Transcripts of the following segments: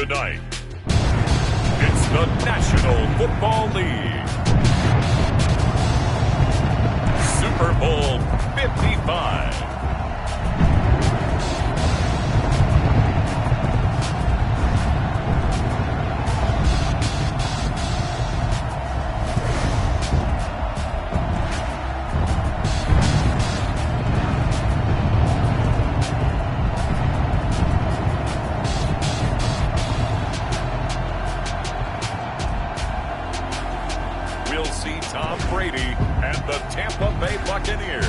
Tonight, it's the National Football League. Super Bowl 55. We'll see Tom Brady and the Tampa Bay Buccaneers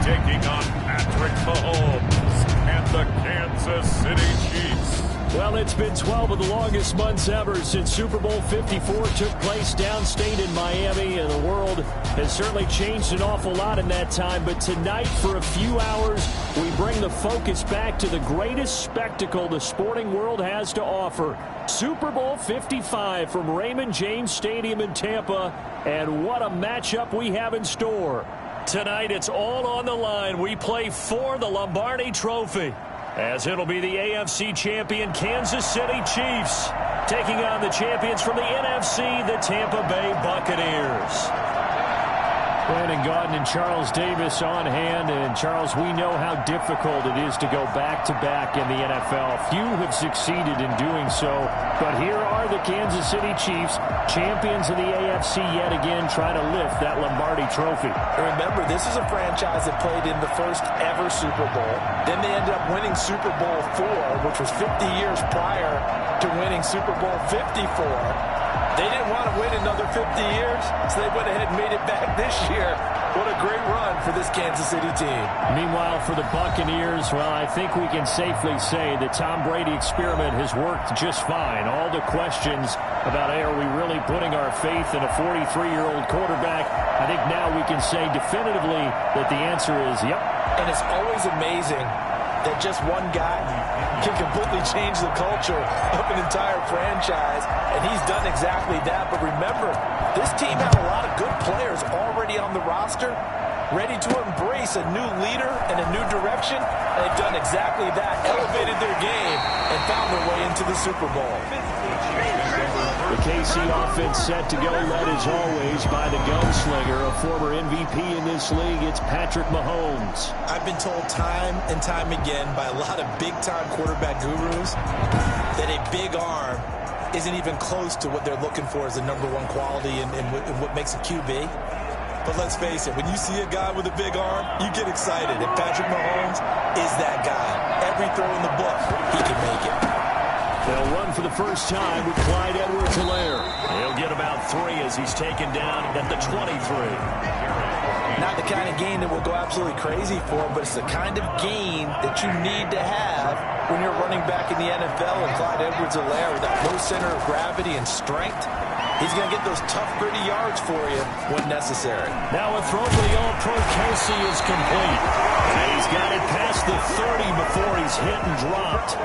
taking on Patrick Mahomes and the Kansas City Chiefs. Well, it's been 12 of the longest months ever since Super Bowl 54 took place downstate in Miami, and the world has certainly changed an awful lot in that time. But tonight, for a few hours, we bring the focus back to the greatest spectacle the sporting world has to offer. Super Bowl 55 from Raymond James Stadium in Tampa, and what a matchup we have in store. Tonight, it's all on the line. We play for the Lombardi Trophy, as it'll be the AFC champion Kansas City Chiefs taking on the champions from the NFC, the Tampa Bay Buccaneers. Brandon Gaudin and Charles Davis on hand. And, Charles, we know how difficult it is to go back-to-back in the NFL. Few have succeeded in doing so. But here are the Kansas City Chiefs, champions of the AFC yet again, trying to lift that Lombardi Trophy. Remember, this is a franchise that played in the first ever Super Bowl. Then they ended up winning Super Bowl IV, which was 50 years prior to winning Super Bowl 54. They didn't want to wait another 50 years, so they went ahead and made it back this year. What a great run for this Kansas City team. Meanwhile, for the Buccaneers, well, I think we can safely say the Tom Brady experiment has worked just fine. All the questions about, hey, are we really putting our faith in a 43-year-old quarterback? I think now we can say definitively that the answer is yep. And it's always amazing that just one guy can completely change the culture of an entire franchise, and he's done exactly that. But remember, this team had a lot of good players already on the roster, ready to embrace a new leader and a new direction, and they've done exactly that, elevated their game, and found their way into the Super Bowl. The KC offense set to go, led as always by the gunslinger, a former MVP in this league. It's Patrick Mahomes. I've been told time and time again by a lot of big-time quarterback gurus that a big arm isn't even close to what they're looking for as the number one quality and what makes a QB. But let's face it, when you see a guy with a big arm, you get excited. And Patrick Mahomes is that guy. Every throw in the book, he can make it. They'll run for the first time with Clyde Edwards-Helaire. He'll get about 3 as he's taken down at the 23. Not the kind of game that we'll go absolutely crazy for, but it's the kind of game that you need to have when you're running back in the NFL. And Clyde Edwards-Helaire with that low center of gravity and strength, he's going to get those tough, gritty yards for you when necessary. Now a throw for the All-Pro Kelsey is complete. And he's got it past the 30 before he's hit and dropped.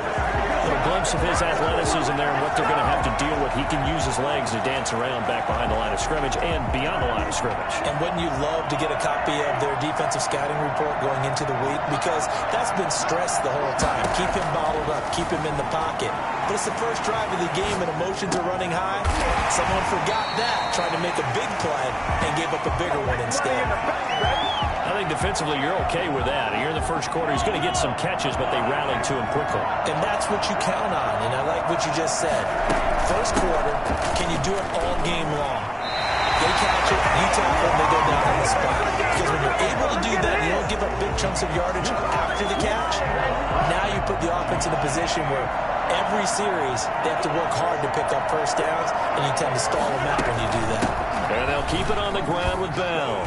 A glimpse of his athleticism there and what they're going to have to deal with. He can use his legs to dance around back behind the line of scrimmage and beyond the line of scrimmage. And wouldn't you love to get a copy of their defensive scouting report going into the week? Because that's been stressed the whole time. Keep him bottled up. Keep him in the pocket. But it's the first drive of the game and emotions are running high. Someone forgot that, tried to make a big play and gave up a bigger one instead. I think defensively you're okay with that. Here in the first quarter, he's going to get some catches, but they rallied to him quickly. And that's what you count on, and I like what you just said. First quarter, can you do it all game long? They catch it, you tackle, and they go down on the spot. Because when you're able to do that, you don't give up big chunks of yardage after the catch. Now you put the offense in a position where every series they have to work hard to pick up first downs, and you tend to stall them out when you do that. And they'll keep it on the ground with Bell.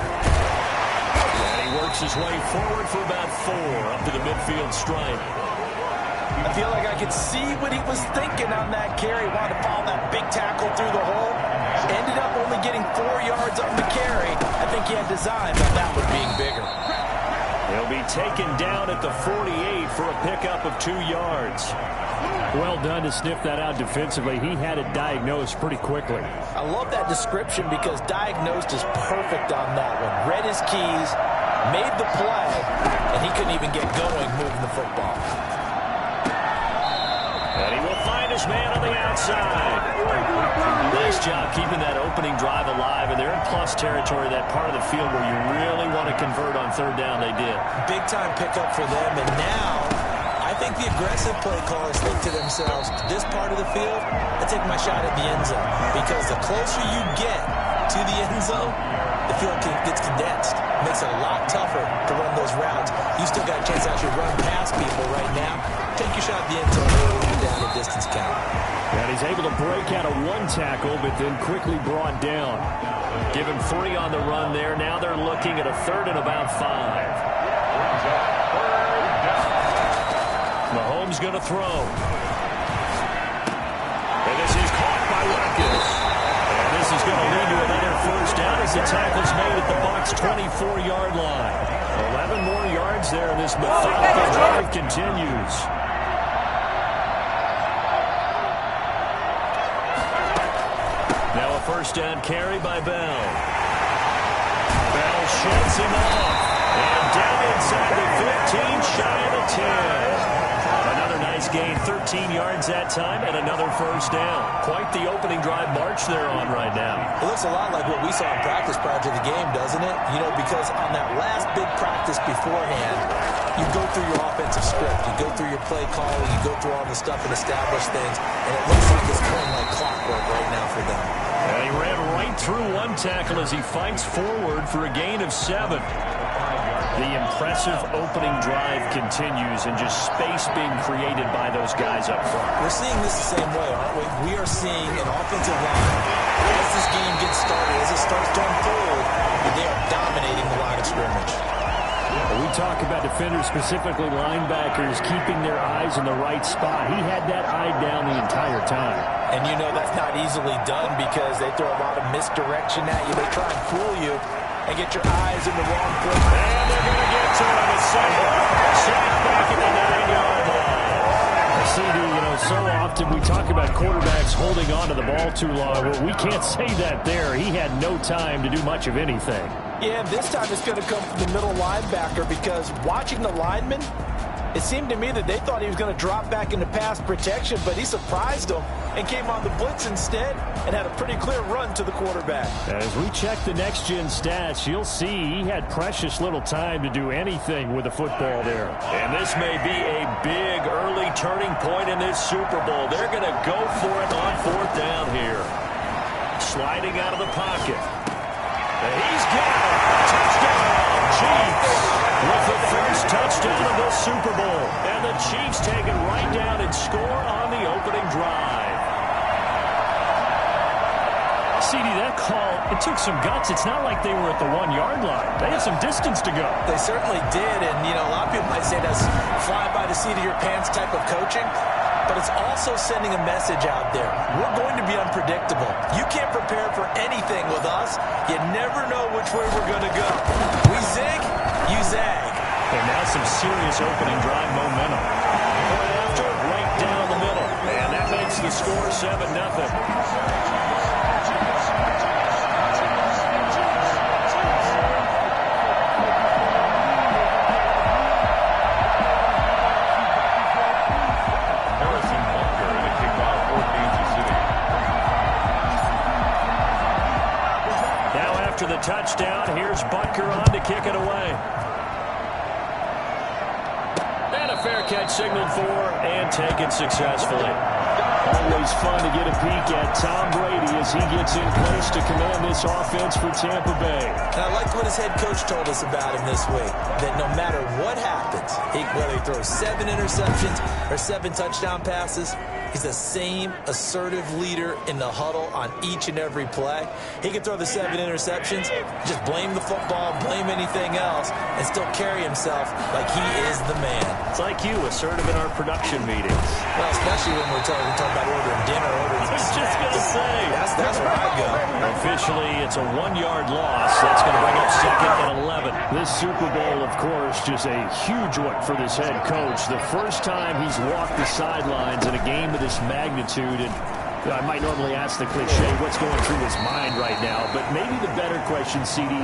And he works his way forward for about 4 up to the midfield stripe. I feel like I could see what he was thinking on that carry. Wanted to follow that big tackle through the hole. Ended up only getting 4 yards on the carry. I think he had designs on that one being bigger. He'll be taken down at the 48 for a pickup of 2 yards. Well done to sniff that out defensively. He had it diagnosed pretty quickly. I love that description because diagnosed is perfect on that one. Read his keys, made the play, and he couldn't even get going moving the football. And he will find his man on the outside. Nice job keeping that opening drive alive, and they're in plus territory, that part of the field where you really want to convert on third down. They did. Big-time pickup for them, and now I think the aggressive play callers think to themselves, this part of the field, I take my shot at the end zone, because the closer you get to the end zone, the field gets condensed. Makes it a lot tougher to run those routes. You still got a chance to actually run past people right now. Take your shot at the end zone early when you're down the distance count. And he's able to break out of one tackle, but then quickly brought down. Give him 3 on the run there. Now they're looking at a 3rd and about 5. Mahomes going to throw. And this is caught by Watkins. And this is going to lead to another first down as the tackle's made at the Bucs' 24-yard line. 11 more yards there, and this methodical drive continues. Now a first down carry by Bell. Bell sheds him off. And down inside the 15, shy of the 10. Another nice gain, 13 yards that time, and another first down. Quite the opening drive march they're on right now. It looks a lot like what we saw in practice prior to the game, doesn't it? You know, because on that last big practice beforehand, you go through your offensive script, you go through your play calling, you go through all the stuff and establish things, and it looks like it's going like clockwork right now for them. And he ran right through one tackle as he fights forward for a gain of 7. The impressive opening drive continues, and just space being created by those guys up front. We're seeing this the same way, aren't we? We are seeing an offensive line, as this game gets started, as it starts to unfold, they are dominating the line of scrimmage. We talk about defenders, specifically linebackers, keeping their eyes in the right spot. He had that eye down the entire time. And you know that's not easily done because they throw a lot of misdirection at you. They try and fool you and get your eyes in the wrong place. And they're going to get to him. A sack back at the 9-yard line. CD, you know, so often we talk about quarterbacks holding on to the ball too long. Well, we can't say that there. He had no time to do much of anything. Yeah, and this time it's going to come from the middle linebacker because watching the lineman, it seemed to me that they thought he was going to drop back into pass protection, but he surprised them and came on the blitz instead and had a pretty clear run to the quarterback. As we check the next-gen stats, you'll see he had precious little time to do anything with the football there. And this may be a big early turning point in this Super Bowl. They're going to go for it on 4th down here. Sliding out of the pocket. And he's got it. Touchdown, Chiefs. With the first touchdown of this Super Bowl. And the Chiefs take it right down and score on the opening drive. CD, that call, it took some guts. It's not like they were at the 1-yard line. They had some distance to go. They certainly did, and, you know, a lot of people might say that's fly by the seat of your pants type of coaching, but it's also sending a message out there. We're going to be unpredictable. You can't prepare for anything with us. You never know which way we're going to go. We zig, you zag. And now some serious opening drive momentum. Point after, right down the middle. And that makes the score 7-0. The touchdown. Here's Butker on to kick it away. And a fair catch signaled for and taken successfully. Always fun to get a peek at Tom Brady as he gets in place to command this offense for Tampa Bay. And I like what his head coach told us about him this week, that no matter what happens, whether he throws 7 interceptions or 7 touchdown passes, he's the same assertive leader in the huddle on each and every play. He can throw the 7 interceptions, just blame the football, blame anything else, and still carry himself like he is the man. It's like you, assertive in our production meetings. Well, especially when we're talking about ordering dinner, ordering I was just going to say. That's where I go. Officially, it's a 1-yard loss. That's going to bring up 2nd and 11. This Super Bowl, of course, just a huge one for this head coach. The first time he's walked the sidelines in a game of this magnitude, and I might normally ask the cliche, what's going through his mind right now, but maybe the better question, CD,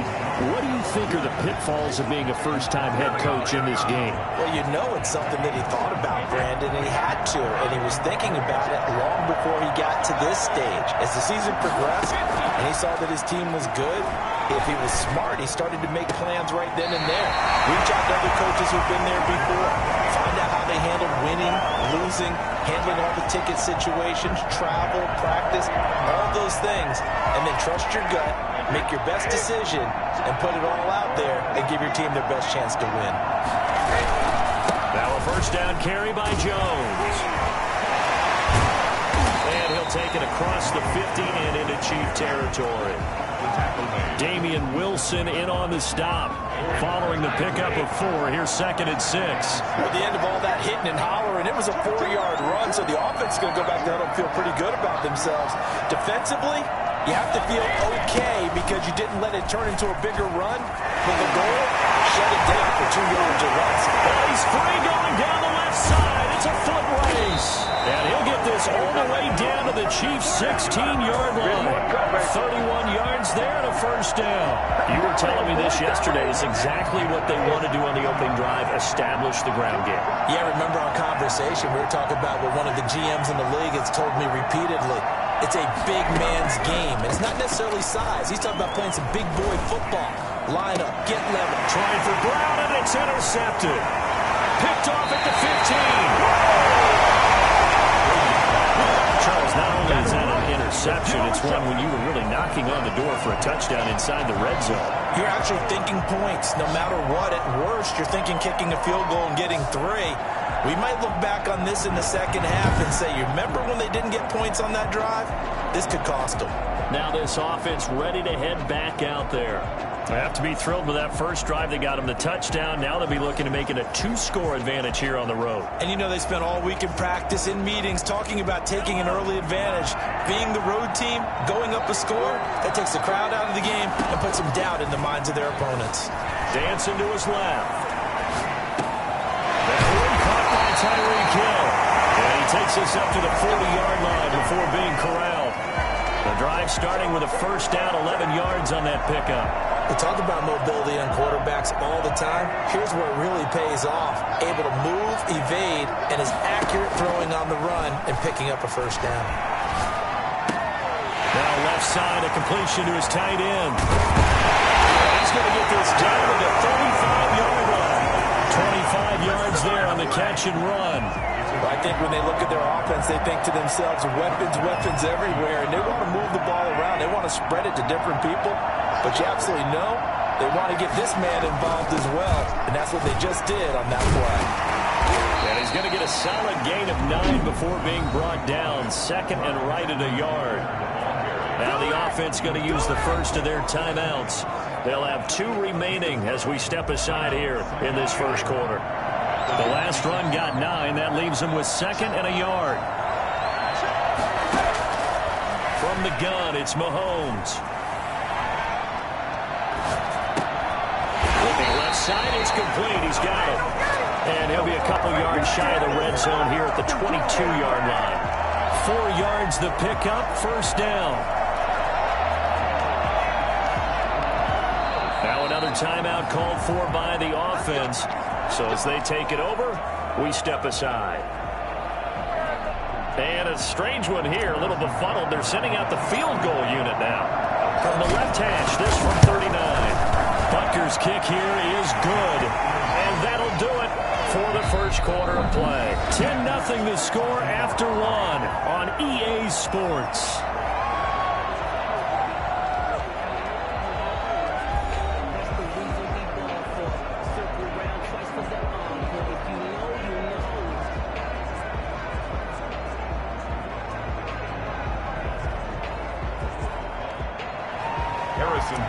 what do you think are the pitfalls of being a first-time head coach in this game? Well, you know it's something that he thought about, Brandon, and he had to, and he was thinking about it long before he got to this stage. As the season progressed and he saw that his team was good, if he was smart, he started to make plans right then and there. Reach out to other coaches who've been there before. Find out how they handled winning, losing, handling all the ticket situations, travel, practice, all those things. And then trust your gut, make your best decision, and put it all out there and give your team their best chance to win. Now a first down carry by Jones. And he'll take it across the 50 and into Chief territory. Damian Wilson in on the stop. Following the pickup of 4, here's 2nd and 6. At the end of all that hitting and hollering, it was a 4-yard run, so the offense is going to go back there and feel pretty good about themselves. Defensively, you have to feel okay because you didn't let it turn into a bigger run. But the goal, shut it down for 2 yards or less. Oh, he's free going down the left side. It's a foot race. And he'll get this all the way down to the Chiefs' 16-yard line. 31 yards there and a first down. You were telling me this yesterday is exactly what they want to do on the opening drive, establish the ground game. Yeah, remember our conversation, we were talking about what one of the GMs in the league has told me repeatedly. It's a big man's game. And it's not necessarily size. He's talking about playing some big boy football. Line up, get level. Trying for Brown, and it's intercepted. Picked off at the 15. Charles, not only is that an interception, it's one when you were really knocking on the door for a touchdown inside the red zone. You're actually thinking points. No matter what, at worst, you're thinking kicking a field goal and getting 3. We might look back on this in the second half and say, you remember when they didn't get points on that drive? This could cost them. Now this offense ready to head back out there. They have to be thrilled with that first drive. They got them the touchdown. Now they'll be looking to make it a 2-score advantage here on the road. And you know they spent all week in practice, in meetings, talking about taking an early advantage. Being the road team, going up a score, that takes the crowd out of the game and puts some doubt in the minds of their opponents. Dancing to his left. That one caught by Tyreek Hill. And he takes us up to the 40-yard line before being corralled. The drive starting with a first down, 11 yards on that pickup. We talk about mobility on quarterbacks all the time. Here's where it really pays off. Able to move, evade, and is accurate throwing on the run and picking up a first down. Now left side, a completion to his tight end. He's going to get this down to the 35-yard line. 25 yards there on the catch and run. I think when they look at their offense, they think to themselves, weapons, weapons everywhere, and they want to move the ball around. They want to spread it to different people, but you absolutely know they want to get this man involved as well, and that's what they just did on that play. And he's going to get a solid gain of 9 before being brought down, 2nd and right at a yard. Now the offense going to use the first of their timeouts. They'll have 2 remaining as we step aside here in this first quarter. The last run got 9. That leaves them with 2nd and a yard. From the gun, it's Mahomes. Looking left side, it's complete. He's got it. And he'll be a couple yards shy of the red zone here at the 22-yard line. 4 yards the pickup, first down. Now another timeout called for by the offense. So as they take it over, we step aside. And a strange one here, a little befuddled. They're sending out the field goal unit now. From the left hash, this from 39. Butker's kick here is good. And that'll do it for the first quarter of play. 10-0 the score after 1 on EA Sports.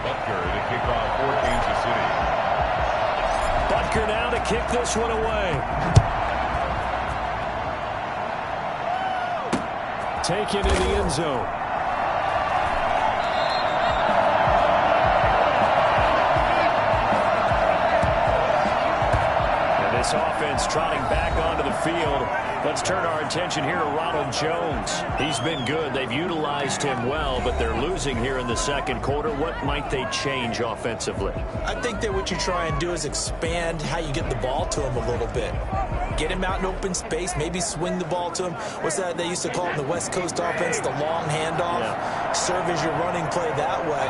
Butker to kick off for Kansas City. Butker now to kick this one away. Taken in the end zone. And this this offense trotting back onto the field. Let's turn our attention here to Ronald Jones. He's been good. They've utilized him well, but they're losing here in the second quarter. What might they change offensively? I think that what you try and do is expand how you get the ball to him a little bit. Get him out in open space, maybe swing the ball to him. What's that they used to call in the West Coast offense, the long handoff? Yeah. Serve as your running play that way,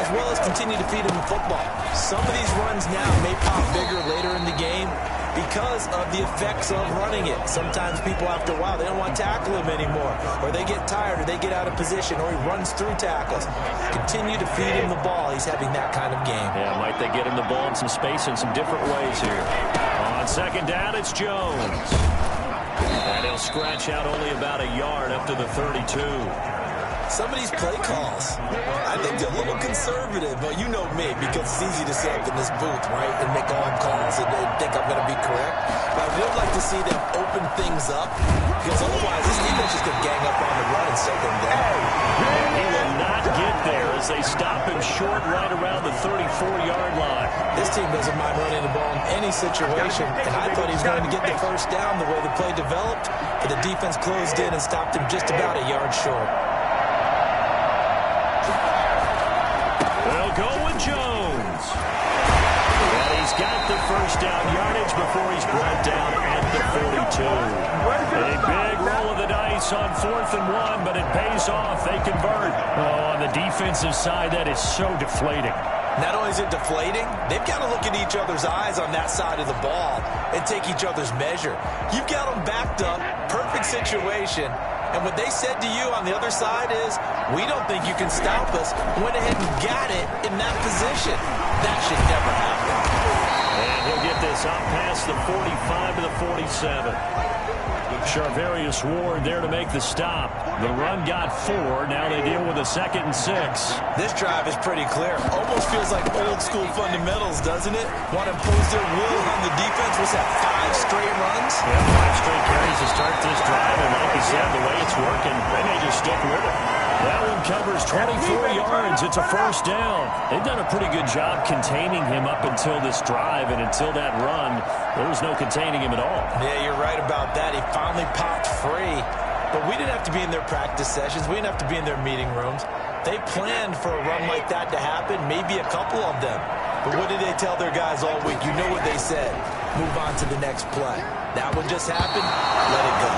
as well as continue to feed him the football. Some of these runs now may pop bigger later in the game because of the effects of running it. Sometimes people, after a while, they don't want to tackle him anymore, or they get tired, or they get out of position, or he runs through tackles. Continue to feed him the ball. He's having that kind of game. Yeah, might they get him the ball in some space in some different ways here. On second down, it's Jones. And he'll scratch out only about a yard up to the 32. Some of these play calls, I think they're a little conservative, but you know me, because it's easy to sit up in this booth, right, and make all calls and think I'm going to be correct. But I would like to see them open things up, because otherwise this defense just going to gang up on the run and set them down. He will not get there as they stop him short right around the 34-yard line. This team doesn't mind running the ball in any situation, and I thought he was going to get the first down the way the play developed, but the defense closed in and stopped him just about a yard short. They'll go with Jones. And he's got the first down yardage before he's brought down at the 42. A big roll of the dice on 4th and 1, but it pays off. They convert. Oh, on the defensive side, that is so deflating. Not only is it deflating, they've got to look at each other's eyes on that side of the ball and take each other's measure. You've got them backed up, perfect situation. And what they said to you on the other side is, we don't think you can stop us. Went ahead and got it in that position. That should never happen. And he'll get this up past the 45 to the 47. Charvarius Ward there to make the stop. The run got 4. Now they deal with a 2nd and 6. This drive is pretty clear. Almost feels like old school fundamentals, doesn't it? Want to impose their will on the defense. What's that, 5 straight runs? Yeah, 5 straight carries to start this drive. And like you said, the way it's working, they may just stick with it. That one covers 24 yards. It's a first down. They've done a pretty good job containing him up until this drive, and until that run, there was no containing him at all. Yeah, you're right about that. He finally popped free. But we didn't have to be in their practice sessions. We didn't have to be in their meeting rooms. They planned for a run like that to happen, maybe a couple of them. But what did they tell their guys all week? You know what they said. Move on to the next play. That one just happened. Let it go.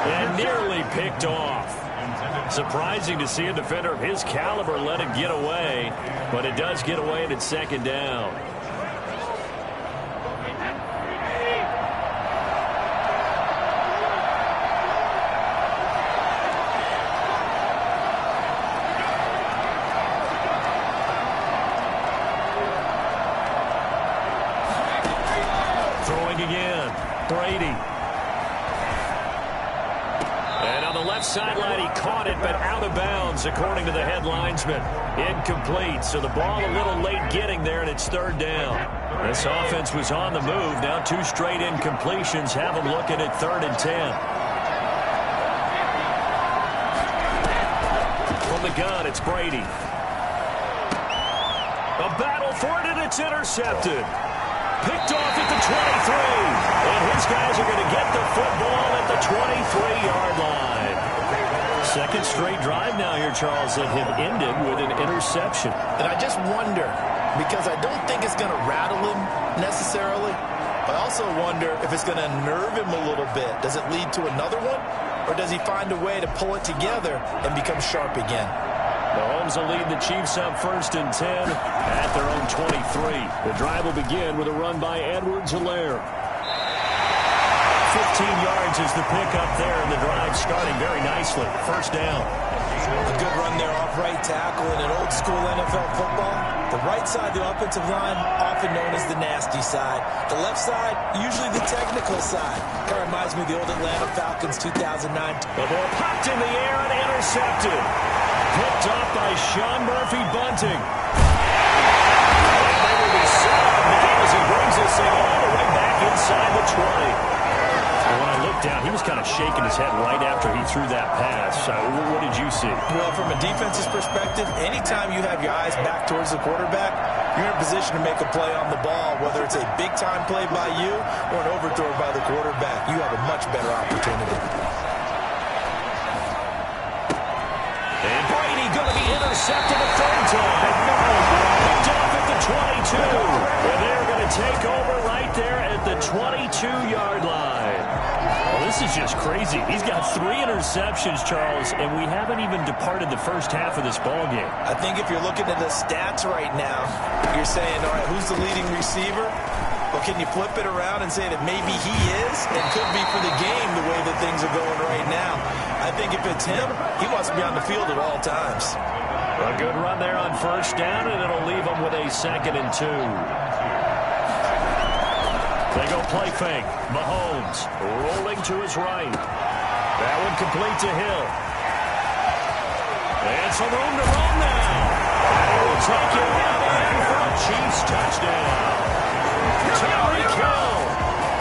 And nearly picked off. Surprising to see a defender of his caliber let it get away, but it does get away and it's 2nd down. Throwing again, Brady. Sideline, he caught it, but out of bounds, according to the head linesman. Incomplete, so the ball a little late getting there, and it's 3rd down. This offense was on the move. Now 2 straight incompletions have them looking at 3rd and 10. From the gun, it's Brady. A battle for it, and it's intercepted. Picked off at the 23. And his guys are going to get the football at the 23-yard line. 2nd straight drive now here, Charles, that have ended with an interception. And I just wonder, because I don't think it's going to rattle him necessarily, but I also wonder if it's going to nerve him a little bit. Does it lead to another one? Or does he find a way to pull it together and become sharp again? Mahomes will lead the Chiefs up 1st and 10 at their own 23. The drive will begin with a run by Edwards-Helaire. 15 yards is the pickup there, and the drive starting very nicely. First down. A good run there off right tackle in an old-school NFL football. The right side of the offensive line, often known as the nasty side. The left side, usually the technical side. Kind of reminds me of the old Atlanta Falcons 2009. The ball popped in the air and intercepted. Picked up by Sean Murphy-Bunting. And they will be set up as he brings this thing all the way back inside the 20. And when I looked down, he was kind of shaking his head right after he threw that pass. What did you see? Well, from a defense's perspective, anytime you have your eyes back towards the quarterback, you're in position to make a play on the ball, whether it's a big-time play by you or an overthrow by the quarterback. You have a much better opportunity. And Brady going to be intercepted a third time. Picked off at the 22. And they're going to take over right there at the 22-yard line. Well, this is just crazy. He's got 3 interceptions, Charles, and we haven't even departed the first half of this ballgame. I think if you're looking at the stats right now, you're saying, all right, who's the leading receiver? Well, can you flip it around and say that maybe he is and could be for the game the way that things are going right now? I think if it's him, he wants to be on the field at all times. A good run there on first down, and it'll leave him with a 2nd and 2. They go play fake. Mahomes rolling to his right. That one complete to Hill. And some room to run now. And he will take it down the end for a Chiefs touchdown. Tyreek Hill,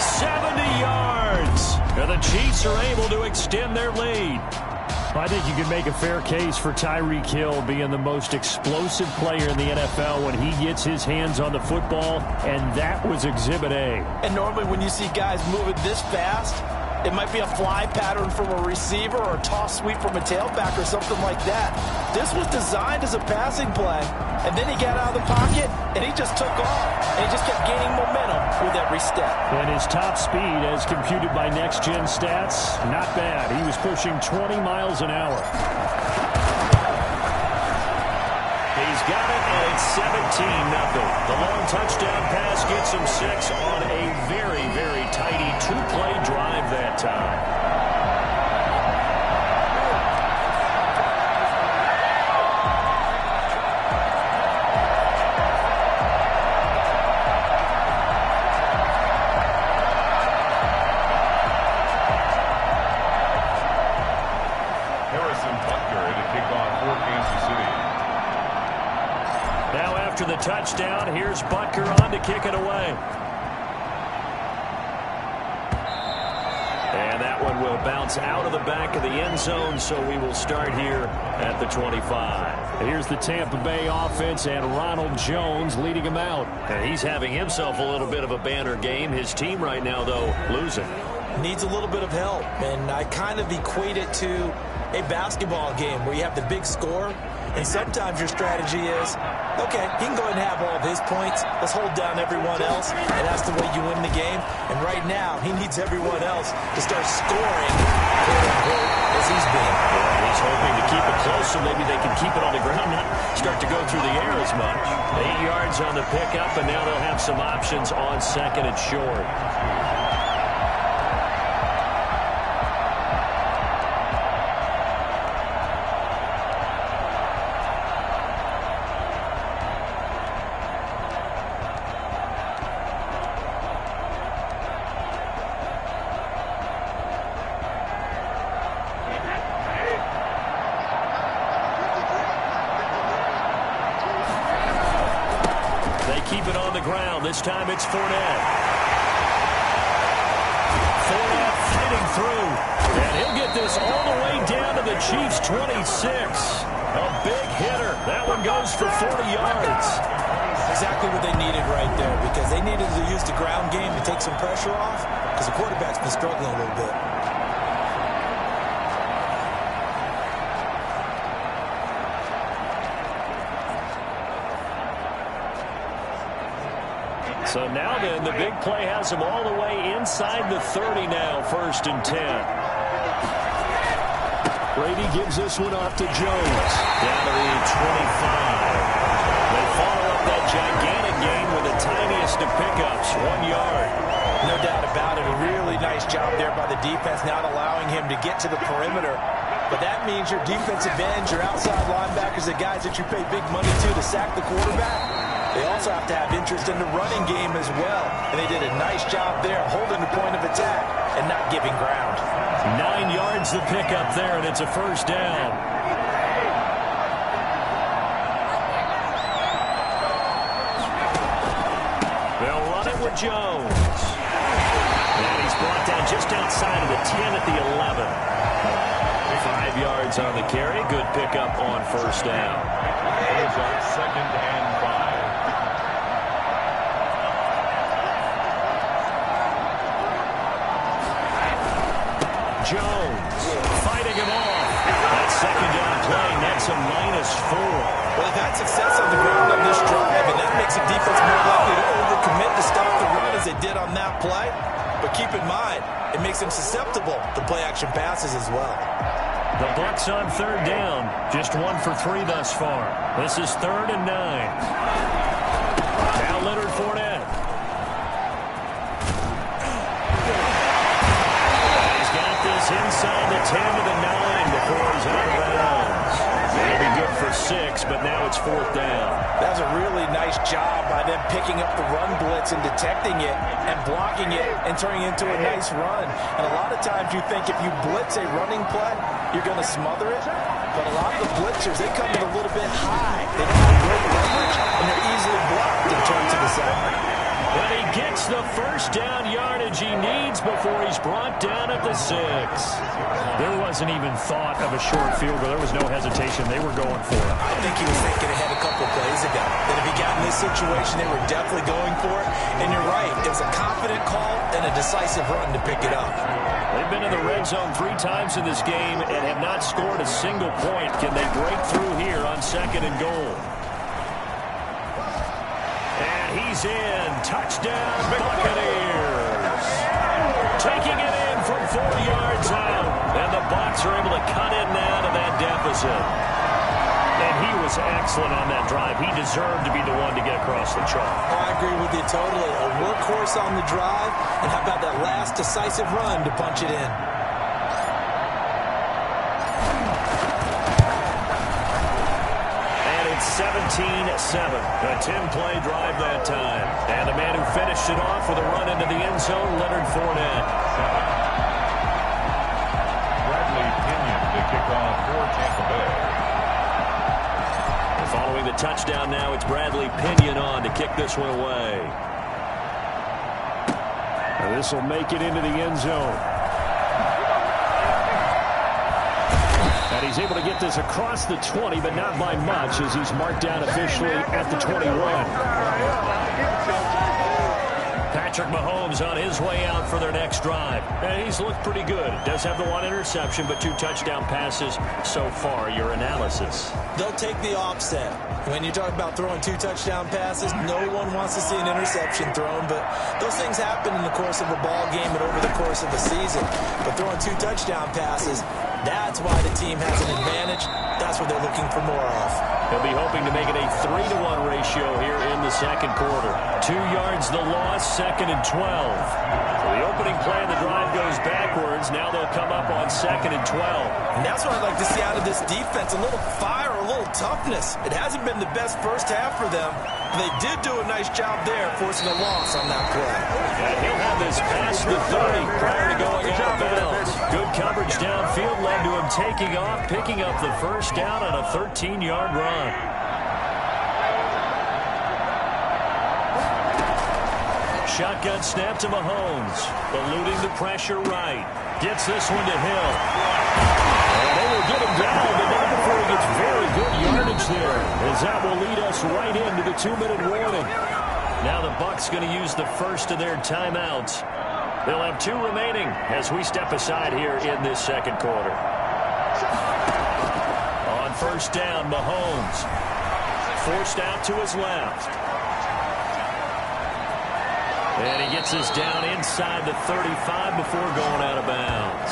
70 yards. And the Chiefs are able to extend their lead. I think you can make a fair case for Tyreek Hill being the most explosive player in the NFL when he gets his hands on the football, and that was Exhibit A. And normally when you see guys moving this fast, it might be a fly pattern from a receiver or a toss sweep from a tailback or something like that. This was designed as a passing play, and then he got out of the pocket, and he just took off, and he just kept gaining momentum with every step. And his top speed, as computed by Next Gen Stats, not bad. He was pushing 20 miles an hour. He's got it, and it's 17-0. The long touchdown pass gets him 6 on a very, very tidy 2-play drive that time. After the touchdown, here's Butker on to kick it away. And that one will bounce out of the back of the end zone, so we will start here at the 25. Here's the Tampa Bay offense and Ronald Jones leading him out. And he's having himself a little bit of a banner game. His team right now, though, losing. Needs a little bit of help, and I kind of equate it to a basketball game where you have the big score, and sometimes your strategy is, okay, he can go ahead and have all of his points. Let's hold down everyone else, and that's the way you win the game. And right now, he needs everyone else to start scoring, quote-unquote, as he's been. Yeah, he's hoping to keep it close so maybe they can keep it on the ground, not start to go through the air as much. 8 yards on the pickup, and now they'll have some options on 2nd and short. This time it's Fournette. Fournette fighting through. And he'll get this all the way down to the Chiefs' 26. A big hitter. That one goes for 40 yards. Exactly what they needed right there, because they needed to use the ground game to take some pressure off, because the quarterback's been struggling a little bit. So now then, the big play has him all the way inside the 30 now, 1st and 10. Brady gives this one off to Jones. Down to the 25. They follow up that gigantic gain with the tiniest of pickups, 1 yard. No doubt about it. A really nice job there by the defense, not allowing him to get to the perimeter. But that means your defensive ends, your outside linebackers, the guys that you pay big money to sack the quarterback, they also have to have interest in the running game as well. And they did a nice job there holding the point of attack and not giving ground. 9 yards the pickup there, and it's a 1st down. They'll run it with Jones. And he's brought down just outside of the 10 at the 11. 5 yards on the carry. Good pickup on 1st down. Here's our 2nd and 5. Jones fighting him off. That second down play, that's a -4. Well, they've had success on the ground on this drive, and that makes the defense more likely to overcommit to stop the run as they did on that play. But keep in mind, it makes them susceptible to play-action passes as well. The Bucs on third down, just 1 for 3 thus far. This is 3rd and 9. Now Leonard Fournette. He's got this inside the 10 to the 9 before he's out of bounds. It'll be good for 6, but now it's 4th down. That was a really nice job by them picking up the run blitz and detecting it and blocking it and turning it into a nice run. And a lot of times you think if you blitz a running play, you're going to smother it. But a lot of the blitzers, they come in a little bit high. They don't have great leverage, and they're easily blocked and turned to the side. But he gets the first down yardage he needs before he's brought down at the 6. There wasn't even thought of a short field goal. There was no hesitation. They were going for it. I think he was thinking ahead a couple plays ago. That if he got in this situation, they were definitely going for it. And you're right. It was a confident call and a decisive run to pick it up. They've been in the red zone 3 times in this game and have not scored a single point. Can they break through here on 2nd and goal? And he's in. Touchdown, Buccaneers. Taking it in from 4 yards out. And the Bucs are able to cut in now to that deficit. And he was excellent on that drive. He deserved to be the one to get across the chalk. Oh, I agree with you totally. A workhorse on the drive. And how about that last decisive run to punch it in? And it's 17-7. A 10-play drive that time. And the man who finished it off with a run into the end zone, Leonard Fournette. Bradley Pinion to kick off for Tampa Bay. Following the touchdown now, it's Bradley Pinion on to kick this one away. And this will make it into the end zone. And he's able to get this across the 20, but not by much, as he's marked down officially at the 21. Patrick Mahomes on his way out for their next drive. And he's looked pretty good. Does have the 1 interception, but 2 touchdown passes so far. Your analysis? They'll take the offset. When you talk about throwing 2 touchdown passes, no one wants to see an interception thrown, but those things happen in the course of a ball game and over the course of a season. But throwing 2 touchdown passes, that's why the team has an advantage. That's what they're looking for more of. He'll be hoping to make it a 3-to-1 ratio here in the second quarter. 2 yards the loss, 2nd and 12. So the opening play of the drive goes backwards. Now they'll come up on 2nd and 12. And that's what I'd like to see out of this defense. A little fire, a little toughness. It hasn't been the best first half for them. But they did do a nice job there, forcing a loss on that play. And he'll have this past the 30 prior to going out of bounds. Good coverage downfield led to him taking off, picking up the first down on a 13-yard run. Shotgun snap to Mahomes. Eluding the pressure right. Gets this one to Hill. And they will get him down, but not before he gets very good yardage there, as that will lead us right into the 2-minute warning. Now the Bucs going to use the first of their timeouts. They'll have 2 remaining as we step aside here in this second quarter. On first down, Mahomes. Forced out to his left. And he gets us down inside the 35 before going out of bounds.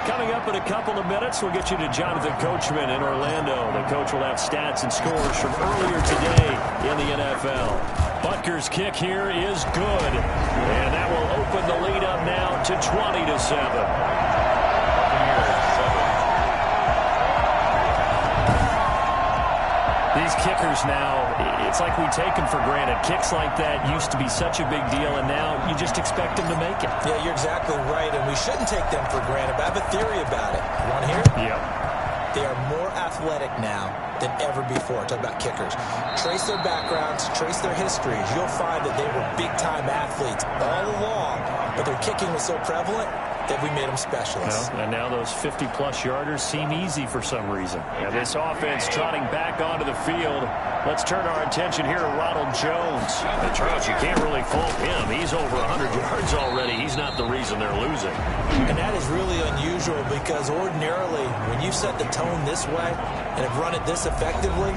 Coming up in a couple of minutes, we'll get you to Jonathan Coachman in Orlando. The coach will have stats and scores from earlier today in the NFL. Butker's kick here is good. And that will open the lead up now to 20-7. These kickers now, it's like we take them for granted. Kicks like that used to be such a big deal, and now you just expect them to make it. Yeah, you're exactly right, and we shouldn't take them for granted. But I have a theory about it. You want to hear it? Yep. They are more athletic now than ever before. Talk about kickers. Trace their backgrounds, trace their histories. You'll find that they were big-time athletes all along, but their kicking was so prevalent, that we made them specialists. Well, and now those 50-plus yarders seem easy for some reason. And this offense trotting back onto the field. Let's turn our attention here to Ronald Jones. And Charles, you can't really fault him. He's over 100 yards already. He's not the reason they're losing. And that is really unusual because ordinarily when you set the tone this way and have run it this effectively,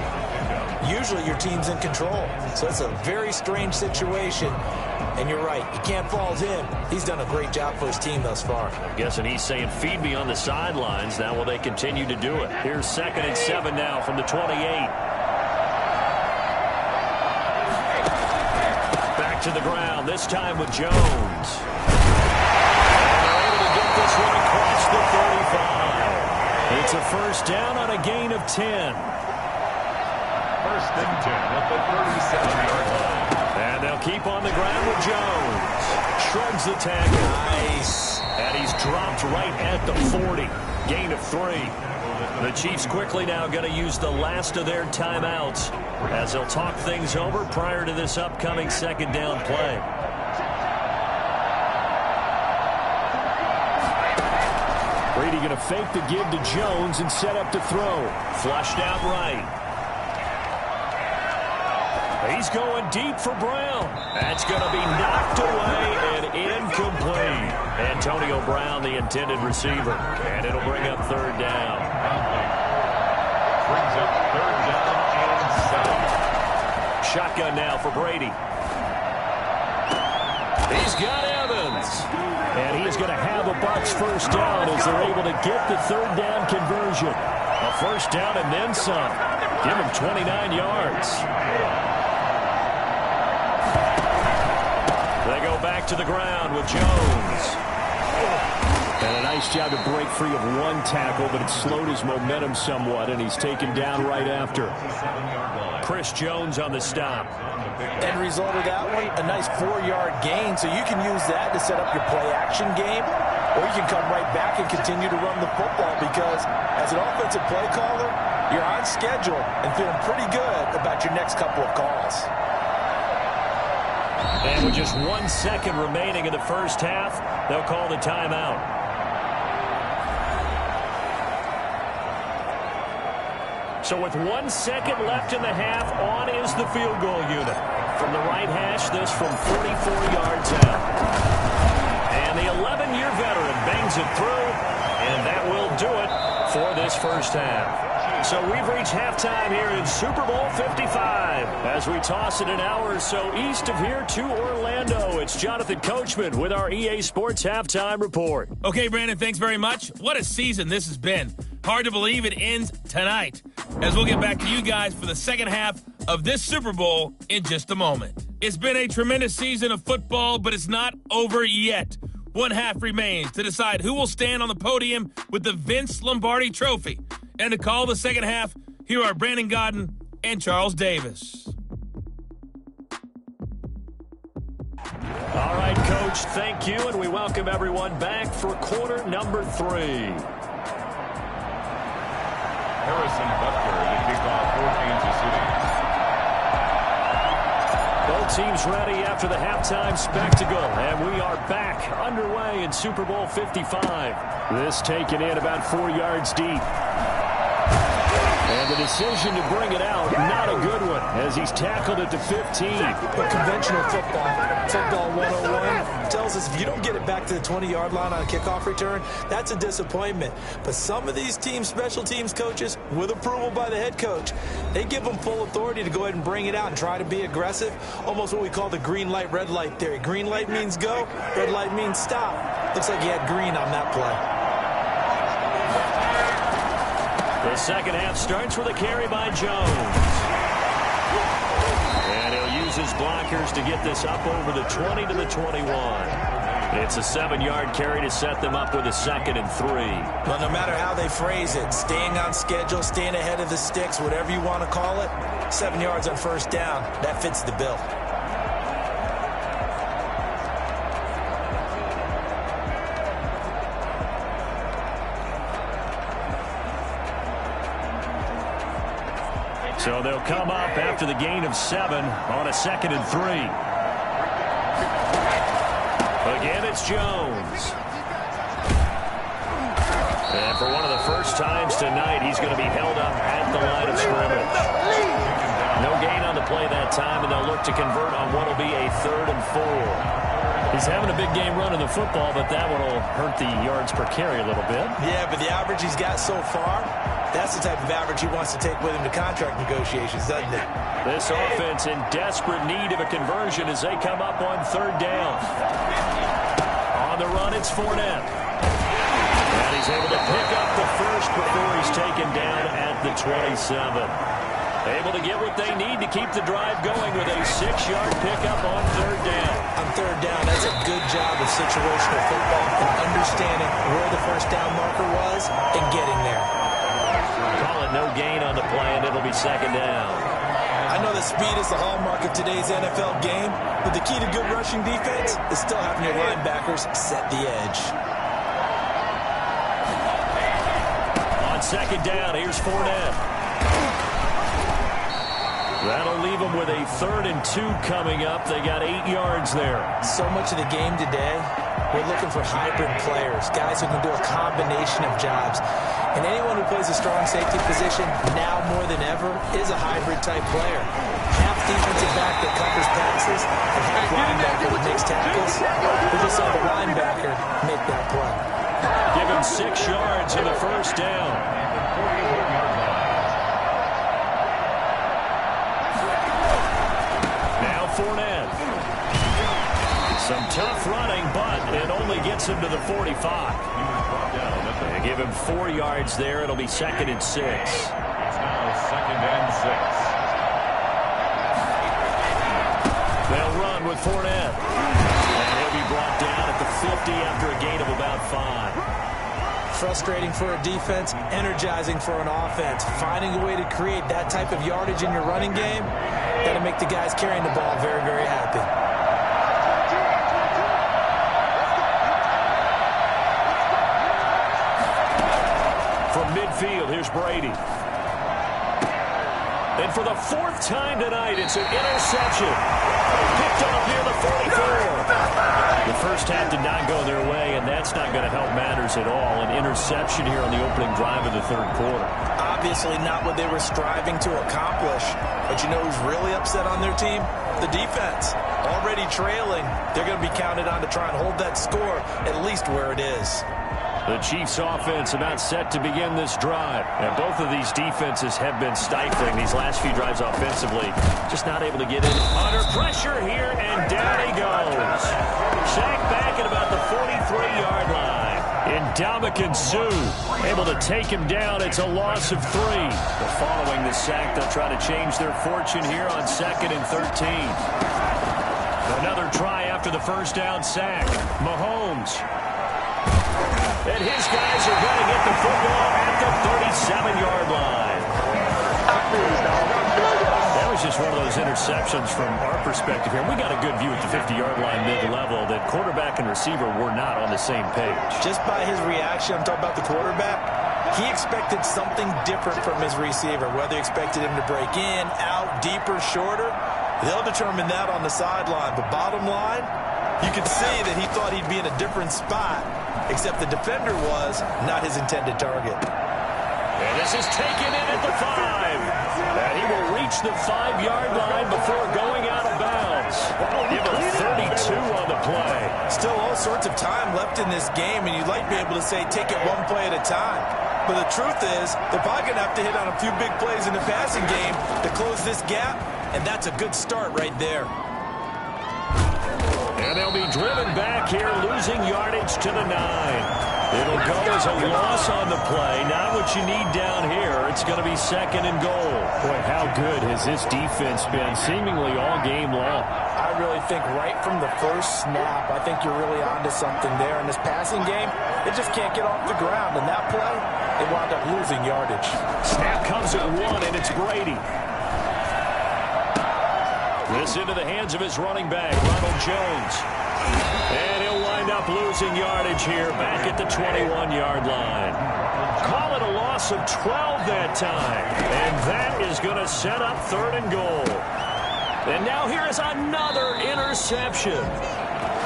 usually your team's in control. So it's a very strange situation. And you're right, you can't fault him. He's done a great job for his team thus far. I'm guessing he's saying, feed me on the sidelines. Now will they continue to do it? Here's 2nd and 7 now from the 28. Back to the ground, this time with Jones. And they're able to get this one across the 35. It's a first down on a gain of 10. 1st and 10 at the 37-yard line. And they'll keep on the ground with Jones. Shrugs the tackle. Nice. And he's dropped right at the 40. Gain of 3. The Chiefs quickly now going to use the last of their timeouts as they'll talk things over prior to this upcoming 2nd down play. Brady going to fake the give to Jones and set up to throw. Flushed out right. He's going deep for Brown. That's going to be knocked away and incomplete. Antonio Brown, the intended receiver. And it'll bring up 3rd down. Brings up 3rd down and 7. Shotgun now for Brady. He's got Evans. And he's going to have a Bucs first down as they're able to get the 3rd down conversion. A first down and then some. Give him 29 yards. They go back to the ground with Jones. And a nice job to break free of one tackle, but it slowed his momentum somewhat, and he's taken down right after. Chris Jones on the stop. End result of that one, a nice 4-yard gain, so you can use that to set up your play-action game, or you can come right back and continue to run the football because as an offensive play caller, you're on schedule and feeling pretty good about your next couple of calls. And with just 1 second remaining in the first half, they'll call the timeout. So with 1 second left in the half, on is the field goal unit. From the right hash, this from 44 yards out. And the 11-year veteran bangs it through, and that will do it for this first half. So we've reached halftime here in Super Bowl 55 as we toss it an hour or so east of here to Orlando. It's Jonathan Coachman with our EA Sports Halftime Report. Okay, Brandon, thanks very much. What a season this has been. Hard to believe it ends tonight, as we'll get back to you guys for the second half of this Super Bowl in just a moment. It's been a tremendous season of football, but it's not over yet. One half remains to decide who will stand on the podium with the Vince Lombardi Trophy. And to call the second half, here are Brandon Godden and Charles Davis. All right, Coach, thank you, and we welcome everyone back for quarter number 3. Harrison Butker, the kickoff for Kansas City. Both teams ready after the halftime spectacle, and we are back underway in Super Bowl 55. This taken in about 4 yards deep. And the decision to bring it out, not a good one, as he's tackled at the 15. But conventional football 101, tells us if you don't get it back to the 20-yard line on a kickoff return, that's a disappointment. But some of these teams, special teams coaches, with approval by the head coach, they give them full authority to go ahead and bring it out and try to be aggressive, almost what we call the green light, red light theory. Green light means go, red light means stop. Looks like he had green on that play. The second half starts with a carry by Jones. And he'll use his blockers to get this up over the 20 to the 21. It's a 7-yard carry to set them up with a 2nd and 3. Well, no matter how they phrase it, staying on schedule, staying ahead of the sticks, whatever you want to call it, 7 yards on first down, that fits the bill. So they'll come up after the gain of 7 on a 2nd and 3. Again, it's Jones. And for one of the first times tonight, he's going to be held up at the line of scrimmage. No gain on the play that time, and they'll look to convert on what will be a 3rd and 4. He's having a big game running the football, but that one will hurt the yards per carry a little bit. Yeah, but the average he's got so far, that's the type of average he wants to take with him to contract negotiations, doesn't it? This offense in desperate need of a conversion as they come up on 3rd down. On the run, it's Fournette. And he's able to pick up the first before he's taken down at the 27. Able to get what they need to keep the drive going with a 6-yard pickup on 3rd down. On 3rd down, that's a good job of situational football and understanding where the first down marker was and getting there. Call it no gain on the play, and it'll be 2nd down. I know that speed is the hallmark of today's NFL game, but the key to good rushing defense is still having your linebackers set the edge. On 2nd down, here's Fournette. That'll leave them with a 3rd and 2 coming up. They got 8 yards there. So much of the game today, we're looking for hybrid players, guys who can do a combination of jobs. And anyone who plays a strong safety position, now more than ever, is a hybrid-type player. Half defensive back that covers passes, and half linebacker that makes tackles. We just saw the linebacker make that play. Give him 6 yards in the first down. Fournette. Some tough running, but it only gets him to the 45. They give him 4 yards there. It'll be 2nd and 6. It's now 2nd and 6. They'll run with Fournette. And he'll be brought down at the 50 after a gain of about 5. Frustrating for a defense, energizing for an offense. Finding a way to create that type of yardage in your running game, got to make the guys carrying the ball very, very happy. From midfield, here's Brady. And for the 4th time tonight, it's an interception. Picked off near the 44. The first half did not go their way, and that's not going to help matters at all. An interception here on the opening drive of the 3rd quarter. Obviously not what they were striving to accomplish. But you know who's really upset on their team? The defense. Already trailing. They're going to be counted on to try and hold that score at least where it is. The Chiefs offense about set to begin this drive. And both of these defenses have been stifling these last few drives offensively. Just not able to get in under pressure here, and down he goes. Sacked back at about the 43-yard line. Ndamukong Suh able to take him down. It's a loss of 3. But following the sack, they'll try to change their fortune here on 2nd and 13. Another try after the first down sack. Mahomes. And his guys are going to get the football at the 37-yard line. That was just one of those interceptions from our perspective here. We got a good view at the 50-yard line mid-level that quarterback and receiver were not on the same page. Just by his reaction, I'm talking about the quarterback, he expected something different from his receiver. Whether he expected him to break in, out, deeper, shorter, they'll determine that on the sideline. But bottom line, you could see that he thought he'd be in a different spot, except the defender was not his intended target. And this is taken in at the 5. And he will reach the 5-yard line before going out of bounds. Give him 32 on the play. Still all sorts of time left in this game, and you'd like to be able to say take it one play at a time. But the truth is, they're probably going to have to hit on a few big plays in the passing game to close this gap, and that's a good start right there. And they'll be driven back here, losing yardage to the 9. It'll go as a loss on the play. Not what you need down here. It's going to be 2nd and goal. Boy, how good has this defense been seemingly all game long? I really think right from the first snap, I think you're really onto something there. In this passing game, it just can't get off the ground. And that play, they wound up losing yardage. Snap comes at 1, and it's Brady. This into the hands of his running back, Ronald Jones. And he'll wind up losing yardage here back at the 21-yard line. Call it a loss of 12 that time. And that is going to set up 3rd and goal. And now here is another interception.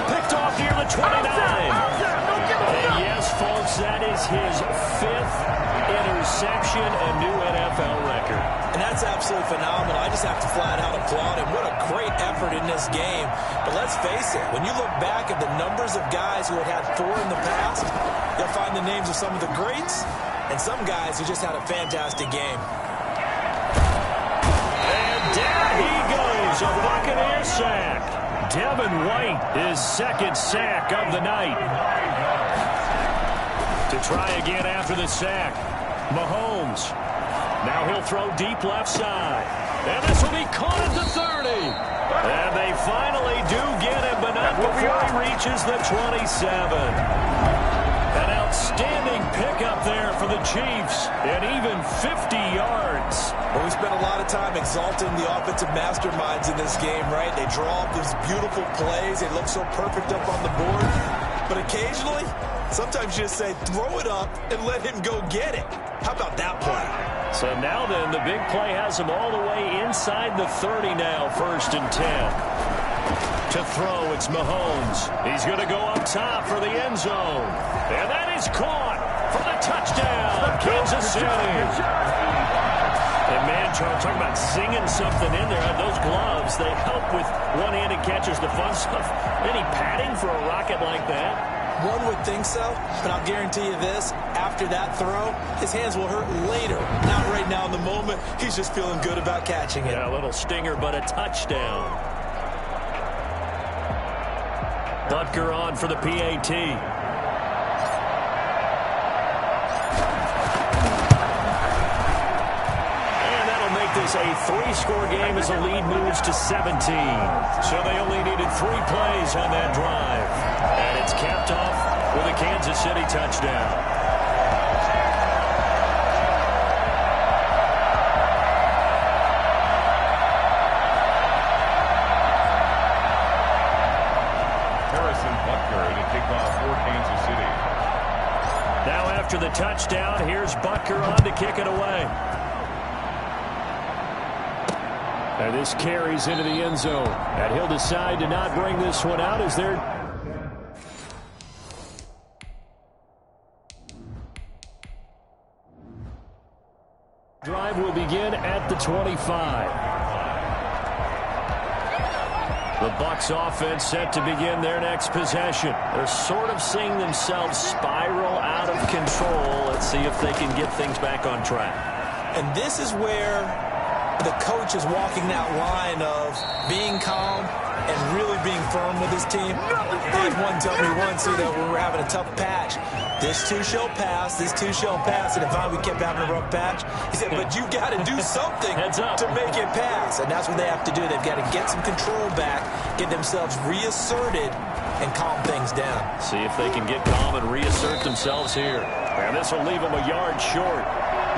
Picked off near the 29. And yes, folks, that is his 5th interception, a new NFL record. And that's absolutely phenomenal. I just have to flat out applaud him. What a great effort in this game. But let's face it, when you look back at the numbers of guys who had 4 in the past, you'll find the names of some of the greats and some guys who just had a fantastic game. And down he goes, a Buccaneer sack. Devin White, his 2nd sack of the night. To try again after the sack, Mahomes. Now he'll throw deep left side. And this will be caught at the 30. And they finally do get him, but not before he reaches the 27. An outstanding pickup there for the Chiefs, and even 50 yards. Well, we spent a lot of time exalting the offensive masterminds in this game, right? They draw up these beautiful plays. They look so perfect up on the board. But occasionally, sometimes you just say, throw it up and let him go get it. How about that play? So now then, the big play has him all the way inside the 30 now, 1st and 10. To throw, it's Mahomes. He's going to go up top for the end zone. And that is caught for the touchdown, Kansas City. And man, Charles, talking about singing something in there. Those gloves, they help with one-handed catches, the fun stuff. Any padding for a rocket like that? One would think so, but I'll guarantee you this. After that throw, his hands will hurt later. Not right now in the moment. He's just feeling good about catching it. Yeah, a little stinger, but a touchdown. Butker on for the PAT. And that'll make this a 3-score game as the lead moves to 17. So they only needed 3 plays on that drive. And it's capped off with a Kansas City touchdown. Now after the touchdown, here's Butker on to kick it away. And this carries into the end zone. And he'll decide to not bring this one out as they're... Drive will begin at the 25. The Bucs offense set to begin their next possession. They're sort of seeing themselves spiral out of control. Let's see if they can get things back on track. And this is where the coach is walking that line of being calm and really being firm with his team. I had one tell me once, when we were having a tough patch, this too shall pass, this too shall pass. And if we kept having a rough patch, he said, but you got to do something to make it pass. And that's what they have to do. They've got to get some control back, get themselves reasserted, and calm things down. See if they can get calm and reassert themselves here. And this will leave them a yard short.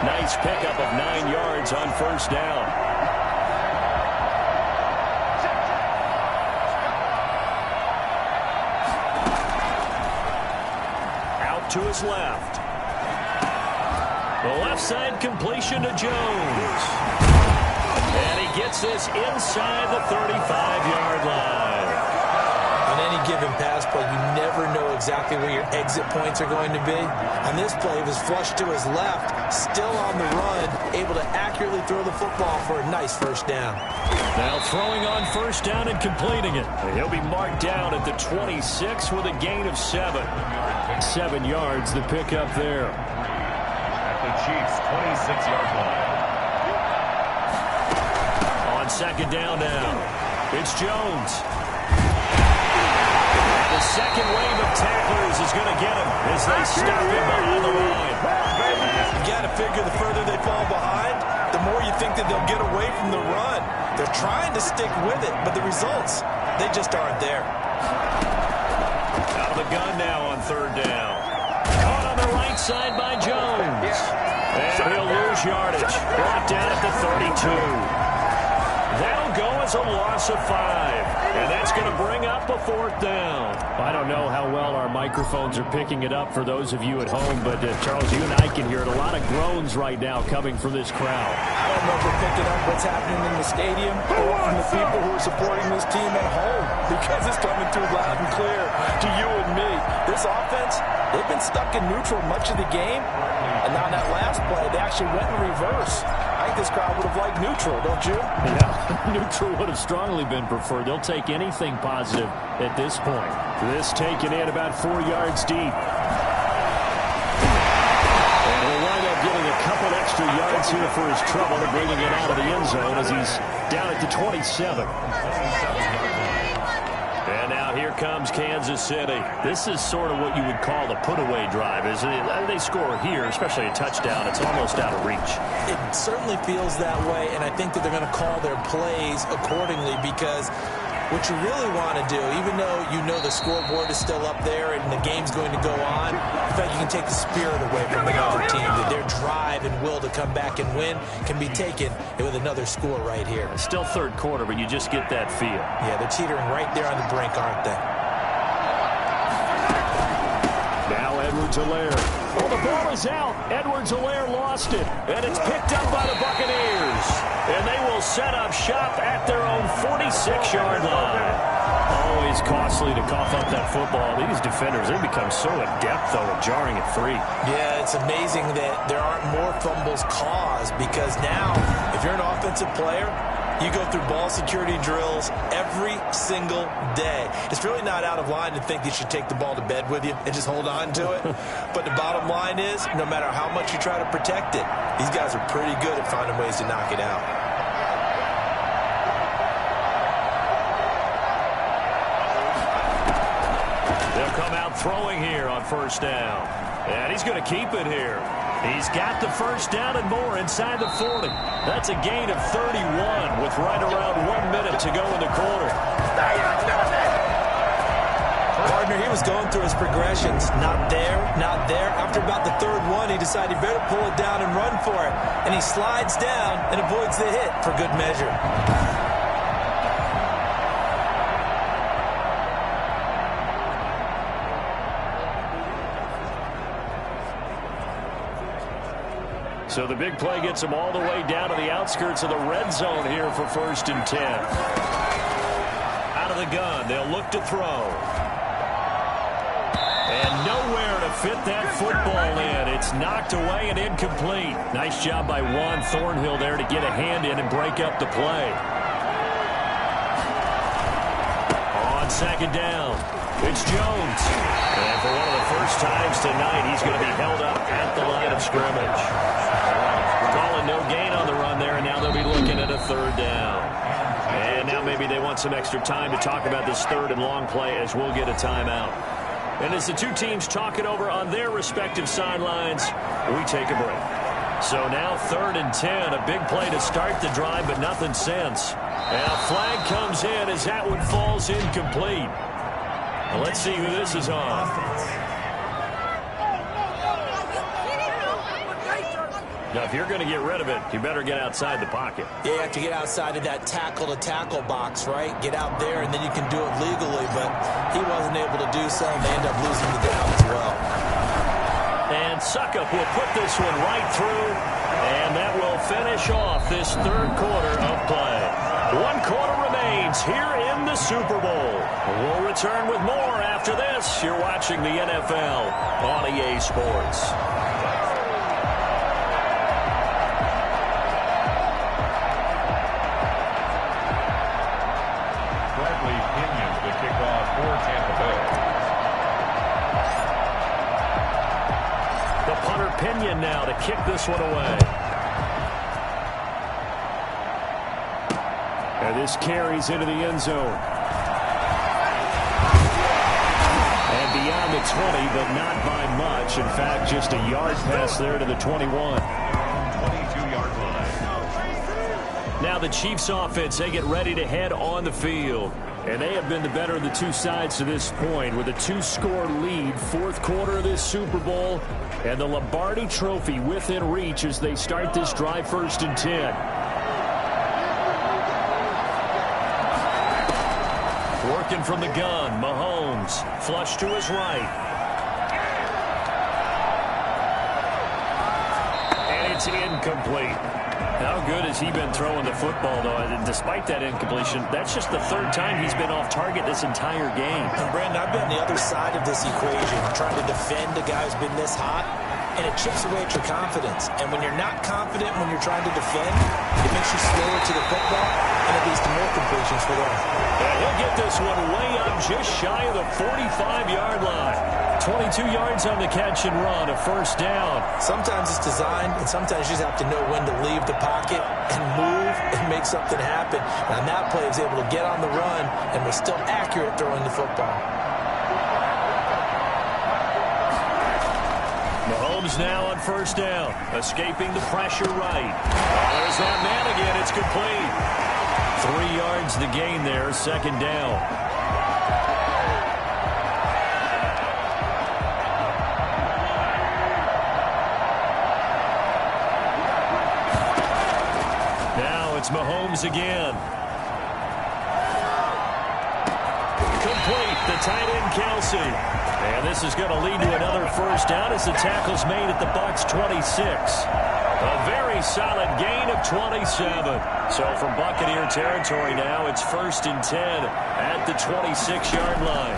Nice pickup of 9 yards on 1st down. Out to his left. The left side completion to Jones. And he gets this inside the 35-yard line. On any given pass play, you never know exactly where your exit points are going to be. On this play, it was flushed to his left, still on the run, able to accurately throw the football for a nice 1st down. Now throwing on 1st down and completing it. He'll be marked down at the 26 with a gain of 7. 7 yards, the pickup there. At the Chiefs' 26-yard line. On 2nd down now, it's Jones. The second wave of tacklers is going to get him as they stop him behind the line. You got to figure the further they fall behind, the more you think that they'll get away from the run. They're trying to stick with it, but the results, they just aren't there. Out of the gun now on 3rd down. Caught on the right side by Jones. And he'll lose yardage. Brought down at the 32. That'll go as a loss of 5. And that's going to bring up a 4th down. I don't know how well our microphones are picking it up for those of you at home, but Charles, you and I can hear it. A lot of groans right now coming from this crowd. I don't know if we're picking up what's happening in the stadium or from the people who are supporting this team at home. because it's coming through loud and clear to you and me. This offense, they've been stuck in neutral much of the game, and now in that last play, they actually went in reverse. I think this crowd would have liked neutral, don't you? Yeah, neutral would have strongly been preferred. They'll take anything positive at this point. This taken in about 4 yards deep. And he'll wind up getting a couple extra yards here for his trouble and bringing it out of the end zone as he's down at the 27. And now here comes Kansas City. This is sort of what you would call a put-away drive, isn't it? They score here, especially a touchdown. It's almost out of reach. It certainly feels that way, and I think that they're going to call their plays accordingly because what you really want to do, even though you know the scoreboard is still up there and the game's going to go on, in fact, you can take the spirit away from another team. That their drive and will to come back and win can be taken with another score right here. It's still third quarter, but you just get that feel. Yeah, they're teetering right there on the brink, aren't they? Now Edwards-Helaire. Oh, the ball is out. Edwards-Helaire lost it, and it's picked up by the Buccaneers. And they will set up shop at their own 46-yard line. Always costly to cough up that football. These defenders, they become so adept, though, at jarring it free. Yeah, it's amazing that there aren't more fumbles caused because now, if you're an offensive player, you go through ball security drills every single day. It's really not out of line to think you should take the ball to bed with you and just hold on to it. But the bottom line is, no matter how much you try to protect it, these guys are pretty good at finding ways to knock it out. They'll come out throwing here on first down. And he's going to keep it here. He's got the first down and more inside the 40. That's a gain of 31 with right around 1 minute to go in the quarter. Partner, he was going through his progressions. Not there, not there. After about the third one, he decided he better pull it down and run for it. And he slides down and avoids the hit for good measure. So the big play gets him all the way down to the outskirts of the red zone here for 1st and 10. Out of the gun, they'll look to throw. And nowhere to fit that football in. It's knocked away and incomplete. Nice job by Juan Thornhill there to get a hand in and break up the play. On 2nd down, it's Jones. And for one of the first times tonight, he's going to be held up at the line of scrimmage. Calling no gain on the run there, and now they'll be looking at a 3rd down. And now maybe they want some extra time to talk about this 3rd and long play as we'll get a timeout. And as the two teams talk it over on their respective sidelines, we take a break. So now 3rd and 10, a big play to start the drive, but nothing since. And a flag comes in as that one falls incomplete. Well, let's see who this is on. Now, if you're going to get rid of it, you better get outside the pocket. Yeah, you have to get outside of that tackle-to-tackle box, right? Get out there, and then you can do it legally. But he wasn't able to do so, and they end up losing the down as well. And Suckup will put this one right through, and that will finish off this 3rd quarter of play. 1 quarter remains here in the Super Bowl. We'll return with more after this. You're watching the NFL on EA Sports. Pinion now to kick this one away. And this carries into the end zone. And beyond the 20, but not by much. In fact, just a yard pass there to the 21. 22-yard line. Now the Chiefs offense, they get ready to head on the field. And they have been the better of the two sides to this point with a 2-score lead. 4th quarter of this Super Bowl. And the Lombardi Trophy within reach as they start this drive 1st and 10. Working from the gun, Mahomes. Flush to his right. And it's incomplete. How good has he been throwing the football, though? Despite that incompletion, that's just the third time he's been off target this entire game. And Brandon, I've been on the other side of this equation, trying to defend a guy who's been this hot, and it chips away at your confidence. And when you're not confident when you're trying to defend, it makes you slower to the football, and it leads to more completions for them. And he'll get this one way up just shy of the 45-yard line. 22 yards on the catch and run, a first down. Sometimes it's designed, and sometimes you just have to know when to leave the pocket and move and make something happen. And on that play, he was able to get on the run and was still accurate throwing the football. Mahomes now on first down, escaping the pressure right. Oh, there's that man again. It's complete. 3 yards the gain there, second down. It's Mahomes again. Complete, the tight end Kelsey. And this is going to lead to another first down as the tackle's made at the Bucs 26. A very solid gain of 27. So from Buccaneer territory now, it's 1st and 10 at the 26-yard line.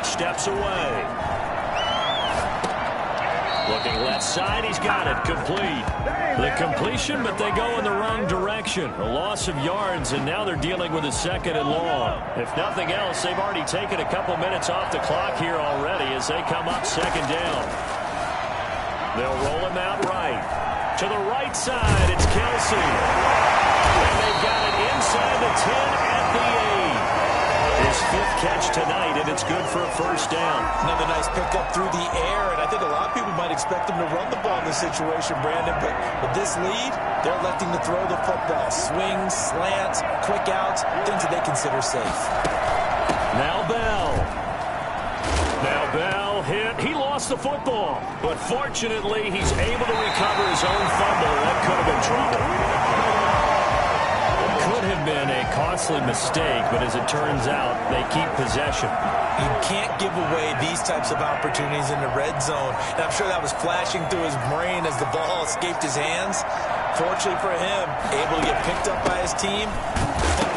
Steps away. Looking left side, he's got it, complete. The completion, but they go in the wrong direction. A loss of yards, and now they're dealing with a 2nd and long. If nothing else, they've already taken a couple minutes off the clock here already as they come up 2nd down. They'll roll him out right. To the right side, it's Kelsey. And they've got it inside the 10 at the 8. His 5th catch tonight, and it's good for a first down. Another nice pickup through the air, and I think a lot of people might expect them to run the ball in this situation, Brandon, but with this lead, they're electing to throw the football. Swings, slants, quick outs, things that they consider safe. Now Bell. Now Bell hit. He lost the football, but fortunately, he's able to recover his own fumble. That could have been trouble. Could have been a costly mistake, but as it turns out, they keep possession. You can't give away these types of opportunities in the red zone. And I'm sure that was flashing through his brain as the ball escaped his hands. Fortunately for him, able to get picked up by his team.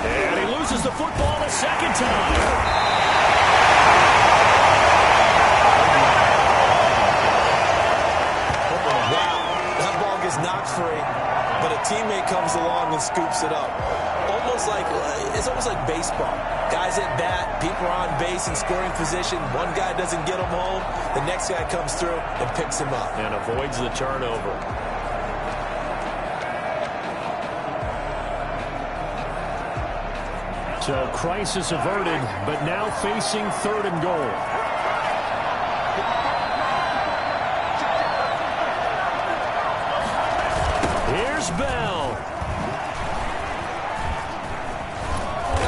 And he loses the football a second time. Wow, that ball gets knocked free. But a teammate comes along and scoops it up. It's almost like baseball. Guys at bat, people are on base in scoring position. One guy doesn't get him home. The next guy comes through and picks him up. And avoids the turnover. So crisis averted, but now facing 3rd and goal. Here's Bell.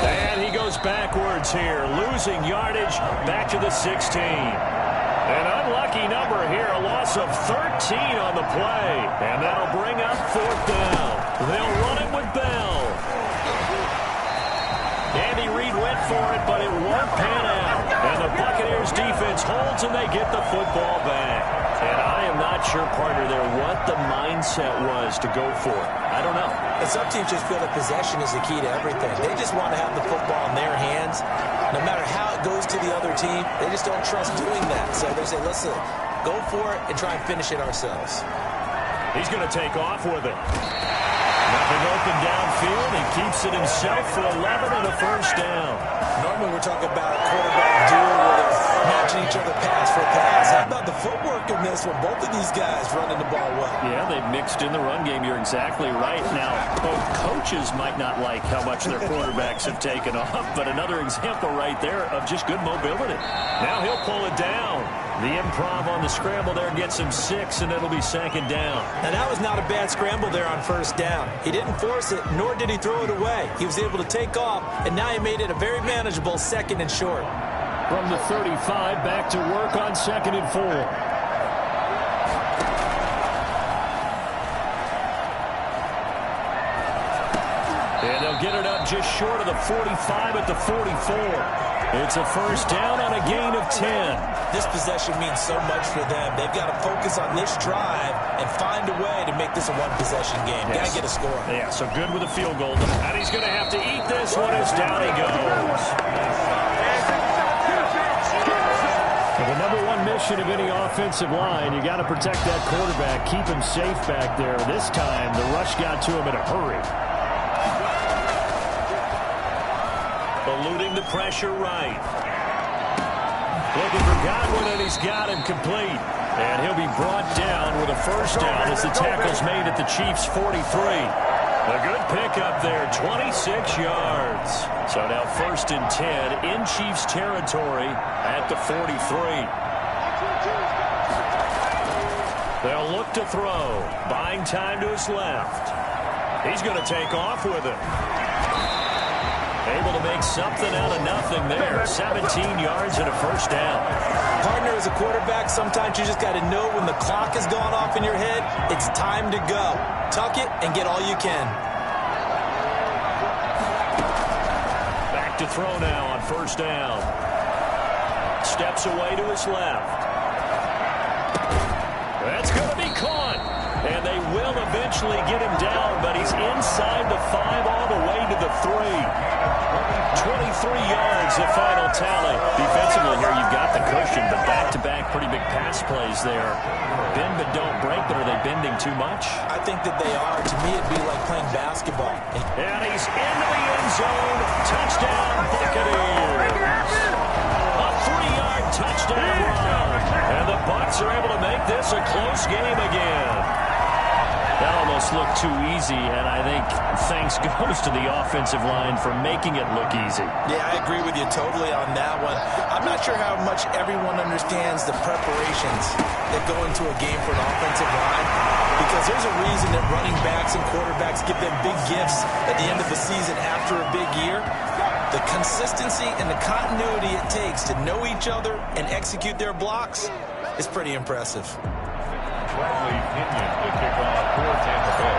And he goes backwards here, losing yardage back to the 16. An unlucky number here, a loss of 13 on the play. And that'll bring up 4th down. They'll run it with Bell. Andy Reid went for it, but it won't pan out. And the Buccaneers defense holds, and they get the football back. And I am not sure, partner, there what the mindset was to go for it. I don't know. And some teams just feel that possession is the key to everything. They just want to have the football in their hands. No matter how it goes to the other team, they just don't trust doing that. So they say, listen, go for it and try and finish it ourselves. He's going to take off with it. Nothing open downfield. He keeps it himself for 11 and a first down. Normally we're talking about a quarterback duel where they're matching each other pass for pass. How about the footwork in this one? Both of these guys running the ball well. Yeah, they've mixed in the run game. You're exactly right. Now, both coaches might not like how much their quarterbacks have taken off, but another example right there of just good mobility. Now he'll pull it down. The improv on the scramble there gets him 6, and it'll be 2nd down. Now, that was not a bad scramble there on first down. He didn't force it, nor did he throw it away. He was able to take off, and now he made it a very manageable 2nd and short. From the 35, back to work on 2nd and 4. And they'll get it up just short of the 45 at the 44. It's a first down on a gain of 10. This possession means so much for them. They've got to focus on this drive and find a way to make this a one-possession game. Yes. Got to get a score. Yeah, so good with a field goal. And he's going to have to eat this one as down he goes. The number one mission of any offensive line, you got to protect that quarterback, keep him safe back there. This time, the rush got to him in a hurry. Eluding the pressure right. Looking for Godwin, and he's got him complete. And he'll be brought down with a first down as the tackle's made at the Chiefs' 43. A good pickup there, 26 yards. So now 1st and 10 in Chiefs territory at the 43. They'll look to throw, buying time to his left. He's going to take off with it. Able to make something out of nothing there. 17 yards and a first down. Partner, as a quarterback, sometimes you just got to know when the clock has gone off in your head, it's time to go. Tuck it and get all you can. Back to throw now on first down. Steps away to his left. That's going to be caught. And they will eventually get him down, but he's inside the 5 all the way to the 3. 23 yards, the final tally. Defensively here, you've got the cushion, but back-to-back pretty big pass plays there. Bend but don't break, but are they bending too much? I think that they are. To me, it'd be like playing basketball. And he's into the end zone. Touchdown, Buccaneers. A 3-yard touchdown run. And the Bucs are able to make this a close game again. That almost looked too easy, and I think thanks goes to the offensive line for making it look easy. Yeah, I agree with you totally on that one. I'm not sure how much everyone understands the preparations that go into a game for an offensive line, because there's a reason that running backs and quarterbacks give them big gifts at the end of the season after a big year. The consistency and the continuity it takes to know each other and execute their blocks is pretty impressive. Bradley Pinion, the kickoff for Tampa Bay.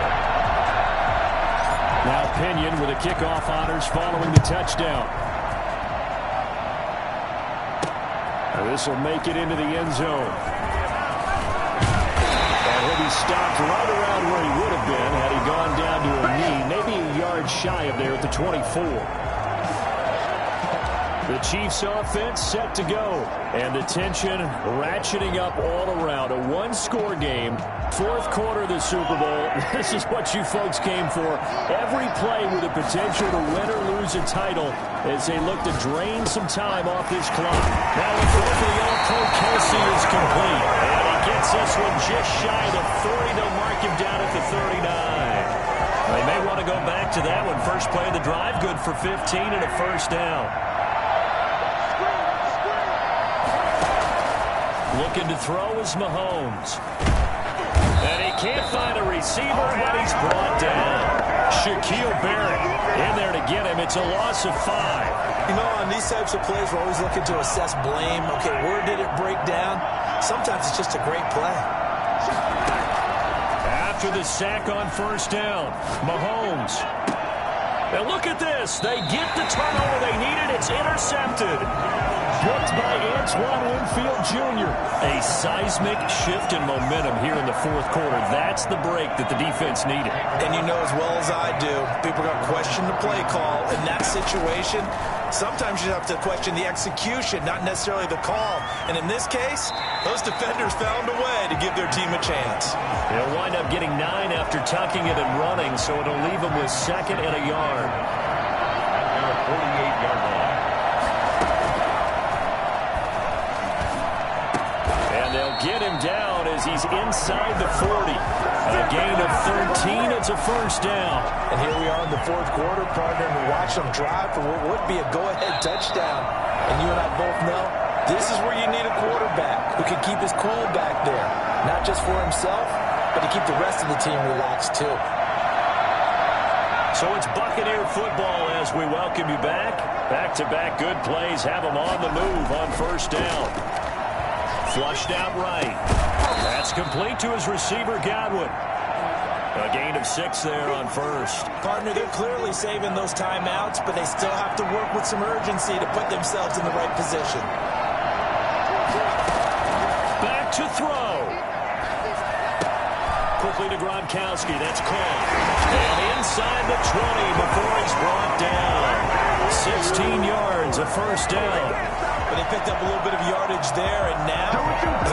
Now Pinion with a kickoff honors following the touchdown. This will make it into the end zone. And he'll be stopped right around where he would have been had he gone down to a knee, maybe a yard shy of there at the 24. The Chiefs offense set to go, and the tension ratcheting up all around. A one-score game, 4th quarter of the Super Bowl. This is what you folks came for. Every play with the potential to win or lose a title as they look to drain some time off this clock. Now the throw for the All-Pro Kelsey is complete, and he gets this one just shy of the 40. They'll mark him down at the 39. They may want to go back to that one. First play of the drive, good for 15 and a first down. Looking to throw is Mahomes. And he can't find a receiver, and he's brought down. Shaquille Barrett in there to get him. It's a loss of 5. You know, on these types of plays, we're always looking to assess blame. Okay, where did it break down? Sometimes it's just a great play. After the sack on first down, Mahomes. Now look at this. They get the turnover they needed. It's intercepted. Booked by Antoine Winfield Jr. A seismic shift in momentum here in the 4th quarter. That's the break that the defense needed. And you know as well as I do, people are going to question the play call. In that situation, sometimes you have to question the execution, not necessarily the call. And in this case, those defenders found a way to give their team a chance. They'll wind up getting 9 after tucking it and running, so it'll leave them with 2nd and a yard. At their 48-yard line. They'll get him down as he's inside the 40. A gain of 13. It's a first down. And here we are in the 4th quarter, partner, and watch them drive for what would be a go-ahead touchdown. And you and I both know this is where you need a quarterback who can keep his cool back there. Not just for himself, but to keep the rest of the team relaxed too. So it's Buccaneer football as we welcome you back. Back-to-back good plays have them on the move on first down. Flushed out right. That's complete to his receiver, Godwin. A gain of 6 there on first. Partner, they're clearly saving those timeouts, but they still have to work with some urgency to put themselves in the right position. Back to throw. Quickly to Gronkowski. That's caught. And inside the 20 before he's brought down. 16 yards, a first down. But they picked up a little bit of yardage there, and now,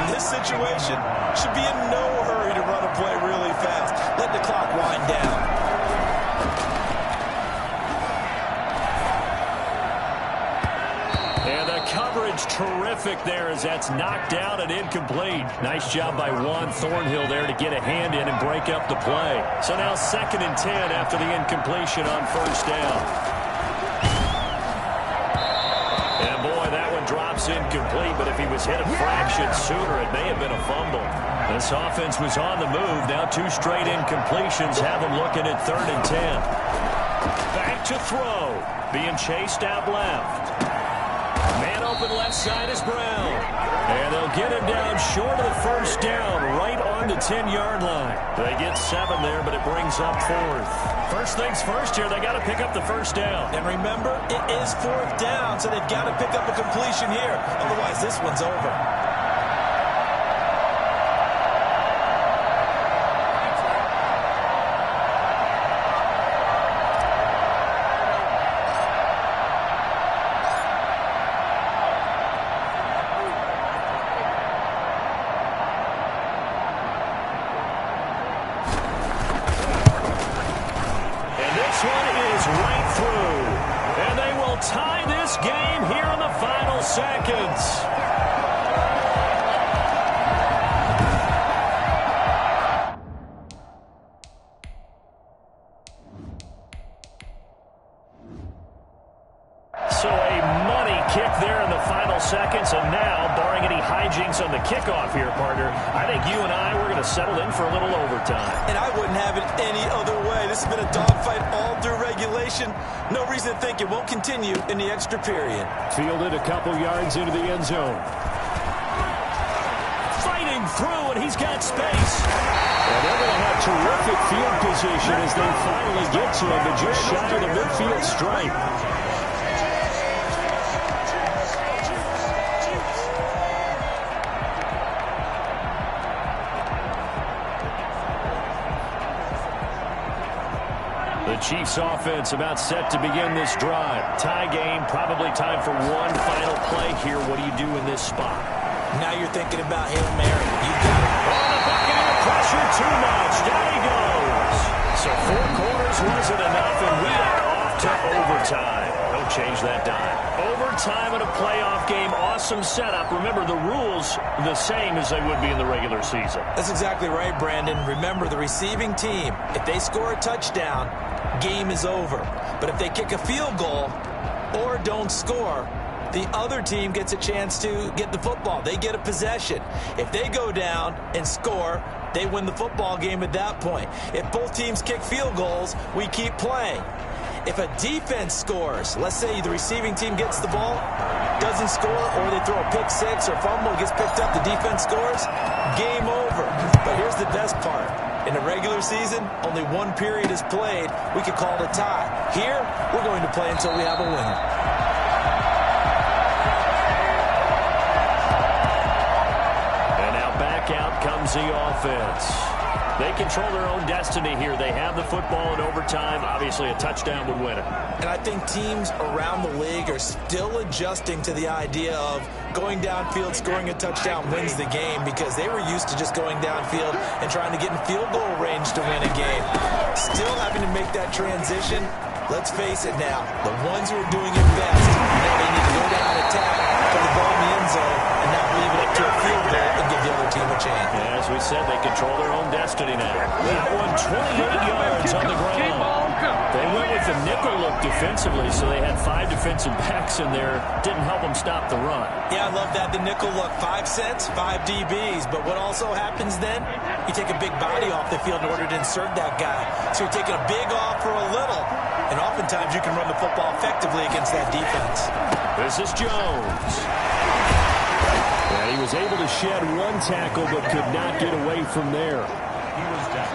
in this situation, should be in no hurry to run a play really fast. Let the clock wind down. And the coverage terrific there as that's knocked down and incomplete. Nice job by Juan Thornhill there to get a hand in and break up the play. So now 2nd and 10 after the incompletion on first down. And boy, that one drops incomplete, but if he was hit a fraction sooner, it may have been a fumble. This offense was on the move. Now 2 straight incompletions have them looking at 3rd and 10. Back to throw. Being chased out left. Man open left side is Brown. And they'll get him down short of the first down, right on the 10-yard line. They get 7 there, but it brings up 4th. First things first here, they got to pick up the first down. And remember, it is 4th down, so they've got to pick up a completion here. Otherwise, this one's over. Tie this game here in the final seconds. So a money kick there in the final seconds, and now, barring any hijinks on the kickoff here, partner, I think you and I, we're going to settle in for a little overtime. And I wouldn't have it any other way. This has been a dogfight all through regulation. No reason to think it won't continue in the extra period. Fielded a couple yards into the end zone. Fighting through, and he's got space. And they're going to have terrific field position as they finally get to him, but just shy of the midfield stripe. The Chiefs offense about set to begin this drive. Tie game, probably time for one final play here. What do you do in this spot? Now you're thinking about Hail Mary. You got it. Oh, the Buccaneer pressure too much. Down he goes. So 4 quarters wasn't enough, and we are off to overtime. Don't change that dime. Overtime in a playoff game. Awesome setup. Remember, the rules the same as they would be in the regular season. That's exactly right, Brandon. Remember, the receiving team, if they score a touchdown, game is over. But if they kick a field goal or don't score, the other team gets a chance to get the football. They get a possession. If they go down and score, they win the football game at that point. If both teams kick field goals, we keep playing. If a defense scores, let's say the receiving team gets the ball, doesn't score, or they throw a pick six or fumble, gets picked up, the defense scores, game over. But here's the best part. In the regular season, only one period is played. We could call it a tie. Here, we're going to play until we have a winner. And now back out comes the offense. They control their own destiny here. They have the football in overtime. Obviously, a touchdown would win it. And I think teams around the league are still adjusting to the idea of going downfield, scoring a touchdown wins the game, because they were used to just going downfield and trying to get in field goal range to win a game. Still having to make that transition. Let's face it now, the ones who are doing it best, now they need to go down and attack, put the ball in the end zone, and not leave it up to a field goal and give the other team a chance. Yeah, as we said, they control their own destiny now. That one 28 yards on the ground. They went with the nickel look defensively, so they had 5 defensive backs in there. Didn't help them stop the run. Yeah, I love that, the nickel look. 5 cents, 5 DBs. But what also happens then, you take a big body off the field in order to insert that guy. So you're taking a big off for a little. And oftentimes you can run the football effectively against that defense. This is Jones. And he was able to shed one tackle but could not get away from there.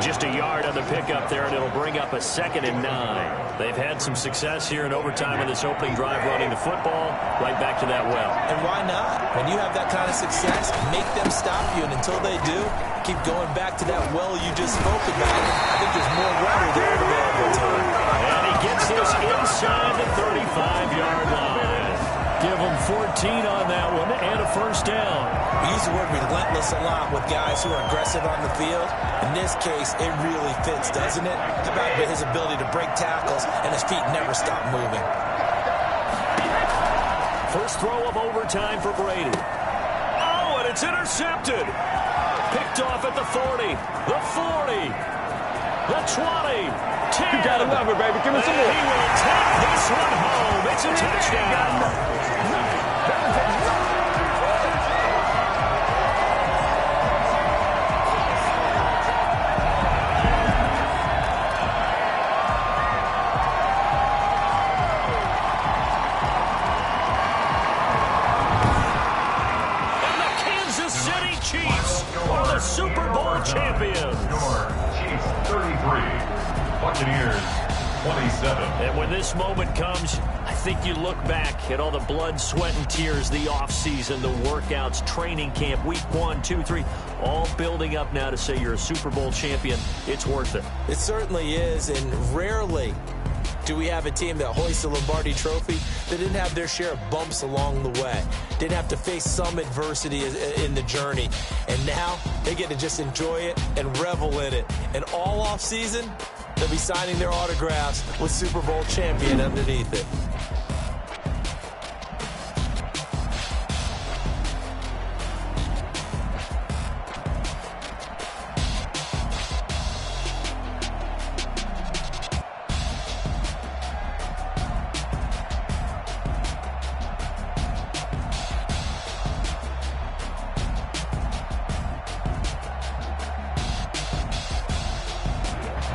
Just a yard on the pickup there, and it'll bring up a 2nd and 9. They've had some success here in overtime in this opening drive running the football right back to that well. And why not? When you have that kind of success, make them stop you, and until they do, keep going back to that well you just spoke about. I think there's more water there available to him. And he gets this inside the 35-yard line. Give him 14 on that one and a first down. We use the word relentless a lot with guys who are aggressive on the field. In this case, it really fits, doesn't it? How about his ability to break tackles and his feet never stop moving? First throw of overtime for Brady. Oh, and it's intercepted. Picked off at the 40, the 40, the 20, 10. You gotta love it, baby. Give me some more. He will take this one home. It's a touchdown. Super Bowl champions. Your Chiefs 33, Buccaneers 27. And when this moment comes, I think you look back at all the blood, sweat, and tears, the offseason, the workouts, training camp, week 1, 2, 3, all building up now to say you're a Super Bowl champion. It's worth it. It certainly is, and rarely do we have a team that hoists a Lombardi trophy that didn't have their share of bumps along the way, didn't have to face some adversity in the journey, and now they get to just enjoy it and revel in it. And all off season, they'll be signing their autographs with Super Bowl champion underneath it.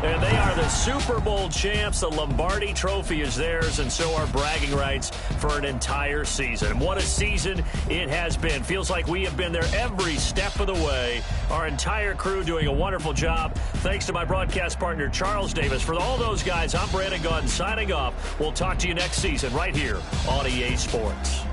And they are the Super Bowl champs. The Lombardi trophy is theirs, and so are bragging rights for an entire season. What a season it has been. Feels like we have been there every step of the way. Our entire crew doing a wonderful job. Thanks to my broadcast partner, Charles Davis. For all those guys, I'm Brandon Gaudin signing off. We'll talk to you next season right here on EA Sports.